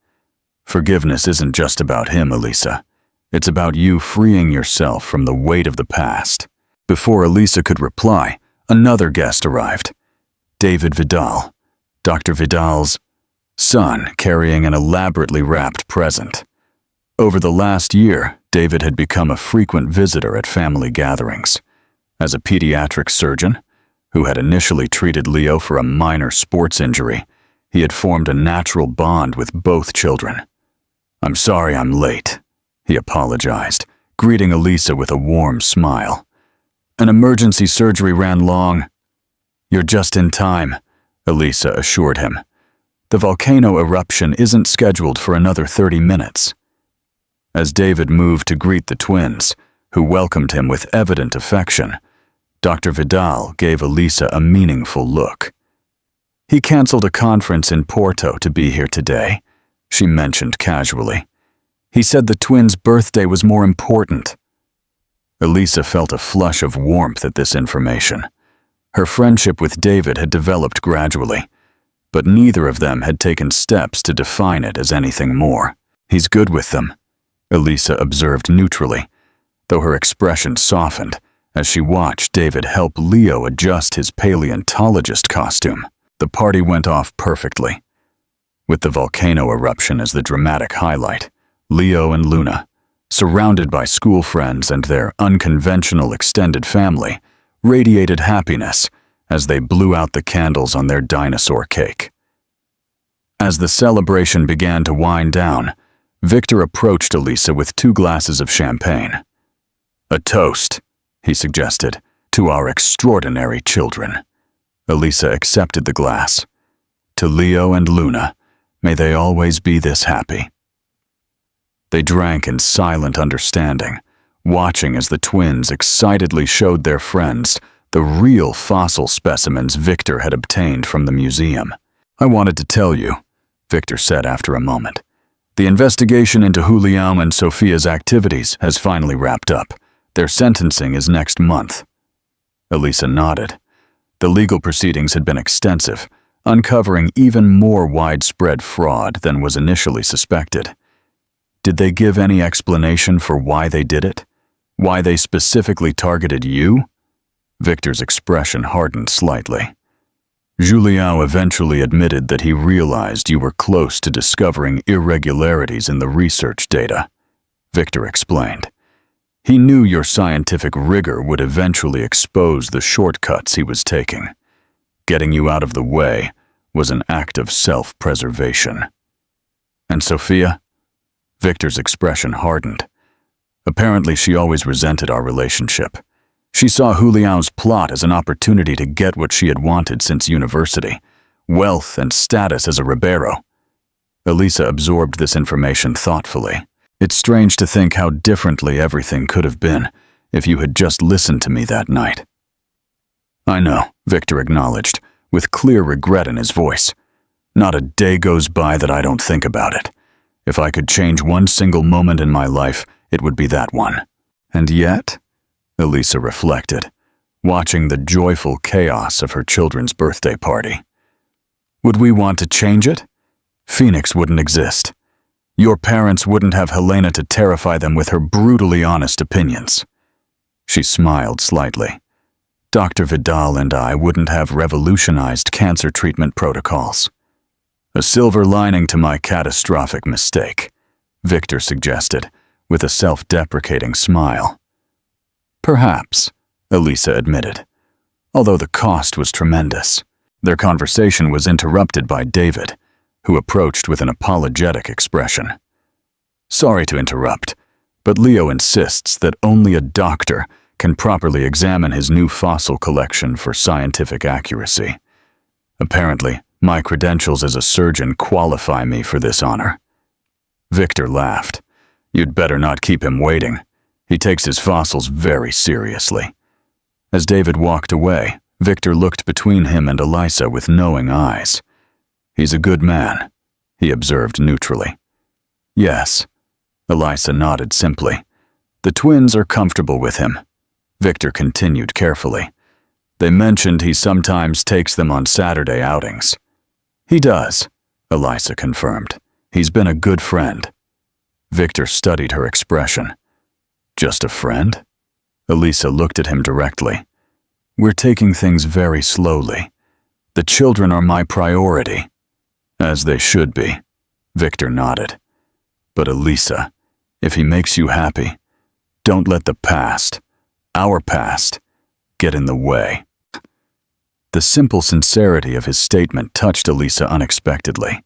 "Forgiveness isn't just about him, Elisa. It's about you freeing yourself from the weight of the past." Before Elisa could reply, another guest arrived. David Vidal, Dr. Vidal's son, carrying an elaborately wrapped present. Over the last year, David had become a frequent visitor at family gatherings. As a pediatric surgeon, who had initially treated Leo for a minor sports injury, he had formed a natural bond with both children. "I'm sorry I'm late," he apologized, greeting Elisa with a warm smile. "An emergency surgery ran long." "You're just in time," Elisa assured him. "The volcano eruption isn't scheduled for another 30 minutes. As David moved to greet the twins, who welcomed him with evident affection, Dr. Vidal gave Elisa a meaningful look. "He canceled a conference in Porto to be here today," she mentioned casually. "He said the twins' birthday was more important." Elisa felt a flush of warmth at this information. Her friendship with David had developed gradually, but neither of them had taken steps to define it as anything more. "He's good with them," Elisa observed neutrally, though her expression softened as she watched David help Leo adjust his paleontologist costume. The party went off perfectly. With the volcano eruption as the dramatic highlight, Leo and Luna, surrounded by school friends and their unconventional extended family, radiated happiness as they blew out the candles on their dinosaur cake. As the celebration began to wind down, Victor approached Elisa with 2 glasses of champagne. "A toast," he suggested, "to our extraordinary children." Elisa accepted the glass. "To Leo and Luna, may they always be this happy." They drank in silent understanding, watching as the twins excitedly showed their friends the real fossil specimens Victor had obtained from the museum. "I wanted to tell you," Victor said after a moment. "The investigation into Julião and Sophia's activities has finally wrapped up. Their sentencing is next month." Elisa nodded. The legal proceedings had been extensive, uncovering even more widespread fraud than was initially suspected. "Did they give any explanation for why they did it? Why they specifically targeted you?" Victor's expression hardened slightly. "Julião eventually admitted that he realized you were close to discovering irregularities in the research data," Victor explained. He knew your scientific rigor would eventually expose the shortcuts he was taking. Getting you out of the way was an act of self-preservation. And Sophia? Victor's expression hardened. Apparently, she always resented our relationship. She saw Julião's plot as an opportunity to get what she had wanted since university, wealth and status as a Ribeiro. Elisa absorbed this information thoughtfully. It's strange to think how differently everything could have been if you had just listened to me that night. I know, Victor acknowledged, with clear regret in his voice. Not a day goes by that I don't think about it. If I could change one single moment in my life, it would be that one. And yet, Elisa reflected, watching the joyful chaos of her children's birthday party. Would we want to change it? Phoenix wouldn't exist. Your parents wouldn't have Helena to terrify them with her brutally honest opinions. She smiled slightly. Dr. Vidal and I wouldn't have revolutionized cancer treatment protocols. A silver lining to my catastrophic mistake, Victor suggested, with a self-deprecating smile. Perhaps, Elisa admitted, although the cost was tremendous. Their conversation was interrupted by David, who approached with an apologetic expression. Sorry to interrupt, but Leo insists that only a doctor can properly examine his new fossil collection for scientific accuracy. Apparently, my credentials as a surgeon qualify me for this honor. Victor laughed. You'd better not keep him waiting. He takes his fossils very seriously. As David walked away, Victor looked between him and Elisa with knowing eyes. He's a good man, he observed neutrally. Yes, Elisa nodded simply. The twins are comfortable with him. Victor continued carefully. They mentioned he sometimes takes them on Saturday outings. He does, Elisa confirmed. He's been a good friend. Victor studied her expression. Just a friend? Elisa looked at him directly. We're taking things very slowly. The children are my priority. As they should be, Victor nodded. But Elisa, if he makes you happy, don't let the past, our past, get in the way. The simple sincerity of his statement touched Elisa unexpectedly.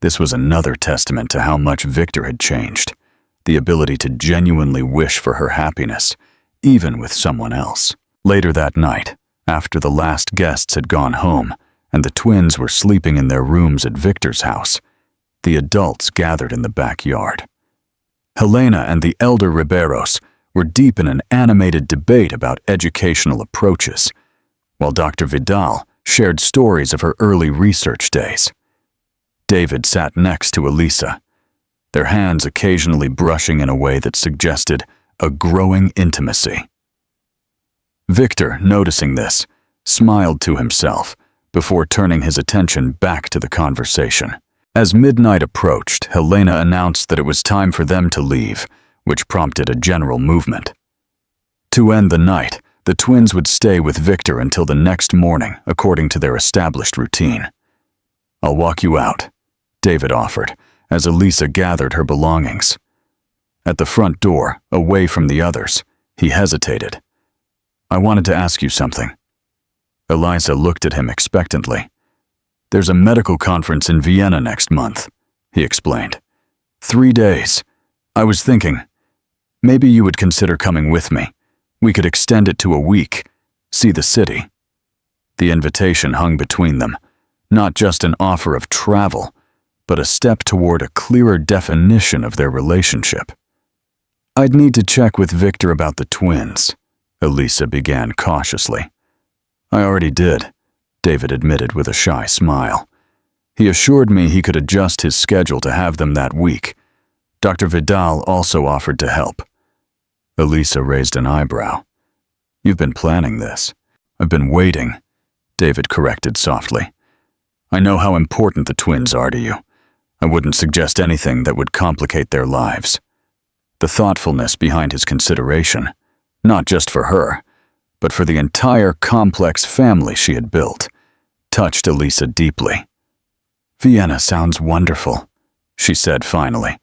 This was another testament to how much Victor had changed, the ability to genuinely wish for her happiness, even with someone else. Later that night, after the last guests had gone home and the twins were sleeping in their rooms at Victor's house, the adults gathered in the backyard. Helena and the elder Ribeiros were deep in an animated debate about educational approaches, while Dr. Vidal shared stories of her early research days. David sat next to Elisa, their hands occasionally brushing in a way that suggested a growing intimacy. Victor, noticing this, smiled to himself before turning his attention back to the conversation. As midnight approached, Helena announced that it was time for them to leave, which prompted a general movement. To end the night, the twins would stay with Victor until the next morning, according to their established routine. I'll walk you out, David offered, as Elisa gathered her belongings. At the front door, away from the others, he hesitated. I wanted to ask you something. Elisa looked at him expectantly. There's a medical conference in Vienna next month, he explained. 3 days. I was thinking, maybe you would consider coming with me. We could extend it to a week, see the city. The invitation hung between them, not just an offer of travel, but a step toward a clearer definition of their relationship. I'd need to check with Victor about the twins, Elisa began cautiously. I already did, David admitted with a shy smile. He assured me he could adjust his schedule to have them that week. Dr. Vidal also offered to help. Elisa raised an eyebrow. You've been planning this. I've been waiting, David corrected softly. I know how important the twins are to you. I wouldn't suggest anything that would complicate their lives. The thoughtfulness behind his consideration, not just for her, but for the entire complex family she had built, touched Elisa deeply. Vienna sounds wonderful, she said finally,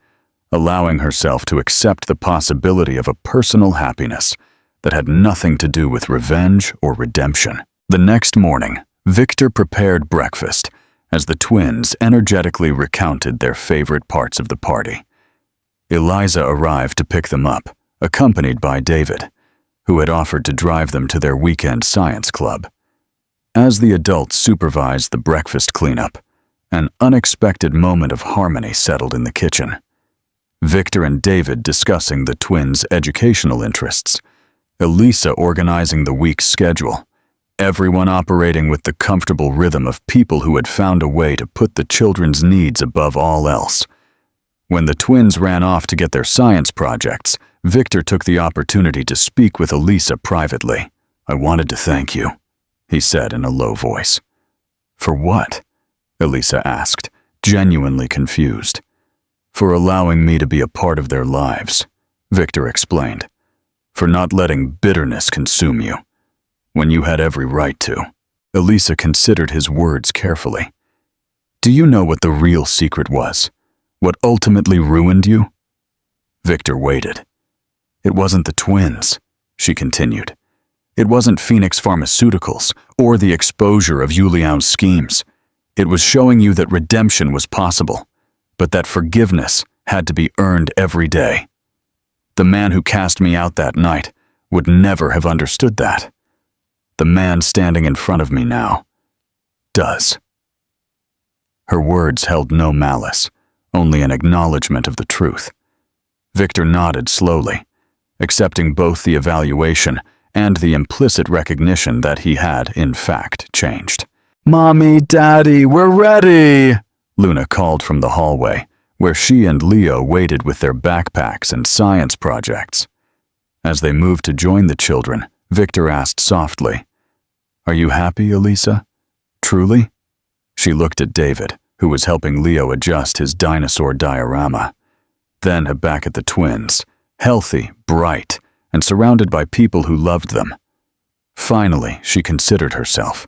allowing herself to accept the possibility of a personal happiness that had nothing to do with revenge or redemption. The next morning, Victor prepared breakfast as the twins energetically recounted their favorite parts of the party. Eliza arrived to pick them up, accompanied by David, who had offered to drive them to their weekend science club. As the adults supervised the breakfast cleanup, an unexpected moment of harmony settled in the kitchen. Victor and David discussing the twins' educational interests, Elisa organizing the week's schedule, everyone operating with the comfortable rhythm of people who had found a way to put the children's needs above all else. When the twins ran off to get their science projects, Victor took the opportunity to speak with Elisa privately. "I wanted to thank you," he said in a low voice. "For what?" Elisa asked, genuinely confused. "For allowing me to be a part of their lives," Victor explained. "For not letting bitterness consume you, when you had every right to." Elisa considered his words carefully. "Do you know what the real secret was? What ultimately ruined you?" Victor waited. "It wasn't the twins," she continued. "It wasn't Phoenix Pharmaceuticals or the exposure of Julian's schemes. It was showing you that redemption was possible, but that forgiveness had to be earned every day. The man who cast me out that night would never have understood that. The man standing in front of me now does." Her words held no malice, only an acknowledgement of the truth. Victor nodded slowly, accepting both the evaluation and the implicit recognition that he had, in fact, changed. "Mommy, Daddy, we're ready!" Luna called from the hallway, where she and Leo waited with their backpacks and science projects. As they moved to join the children, Victor asked softly, "Are you happy, Elisa? Truly?" She looked at David, who was helping Leo adjust his dinosaur diorama. Then back at the twins, healthy, bright, and surrounded by people who loved them. Finally, she considered herself,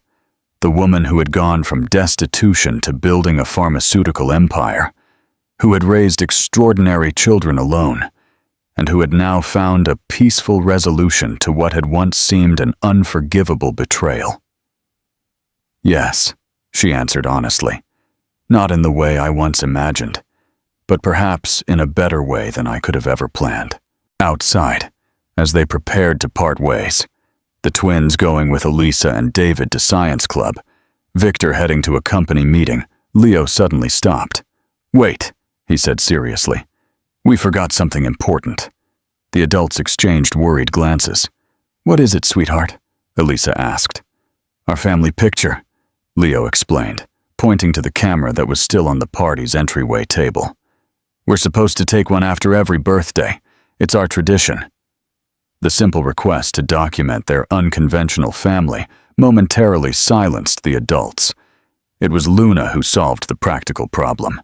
the woman who had gone from destitution to building a pharmaceutical empire, who had raised extraordinary children alone, and who had now found a peaceful resolution to what had once seemed an unforgivable betrayal. "Yes," she answered honestly, "not in the way I once imagined, but perhaps in a better way than I could have ever planned." Outside, as they prepared to part ways, the twins going with Elisa and David to science club, Victor heading to a company meeting, Leo suddenly stopped. "Wait," he said seriously. "We forgot something important." The adults exchanged worried glances. "What is it, sweetheart?" Elisa asked. "Our family picture," Leo explained, pointing to the camera that was still on the party's entryway table. "We're supposed to take one after every birthday. It's our tradition." The simple request to document their unconventional family momentarily silenced the adults. It was Luna who solved the practical problem.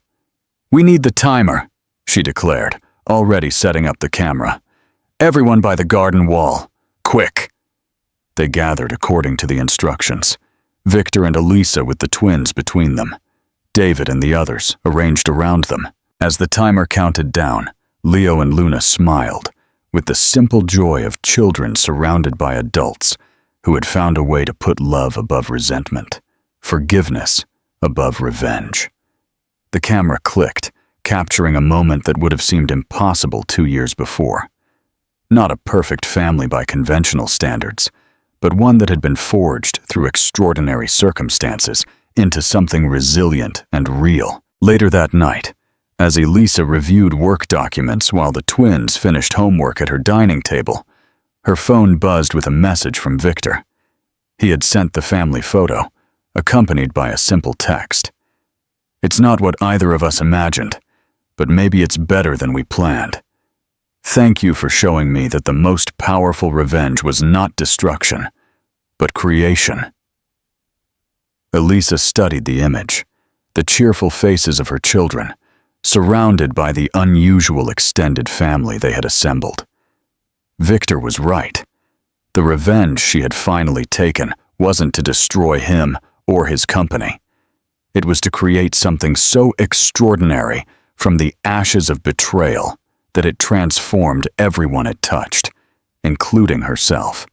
"We need the timer," she declared, already setting up the camera. "Everyone by the garden wall. Quick!" They gathered according to the instructions. Victor and Elisa with the twins between them. David and the others arranged around them. As the timer counted down, Leo and Luna smiled, with the simple joy of children surrounded by adults who had found a way to put love above resentment, forgiveness above revenge. The camera clicked, capturing a moment that would have seemed impossible 2 years before. Not a perfect family by conventional standards, but one that had been forged through extraordinary circumstances into something resilient and real. Later that night, as Elisa reviewed work documents while the twins finished homework at her dining table, her phone buzzed with a message from Victor. He had sent the family photo, accompanied by a simple text. "It's not what either of us imagined, but maybe it's better than we planned. Thank you for showing me that the most powerful revenge was not destruction, but creation." Elisa studied the image, the cheerful faces of her children, surrounded by the unusual extended family they had assembled. Victor was right. The revenge she had finally taken wasn't to destroy him or his company. It was to create something so extraordinary from the ashes of betrayal that it transformed everyone it touched, including herself.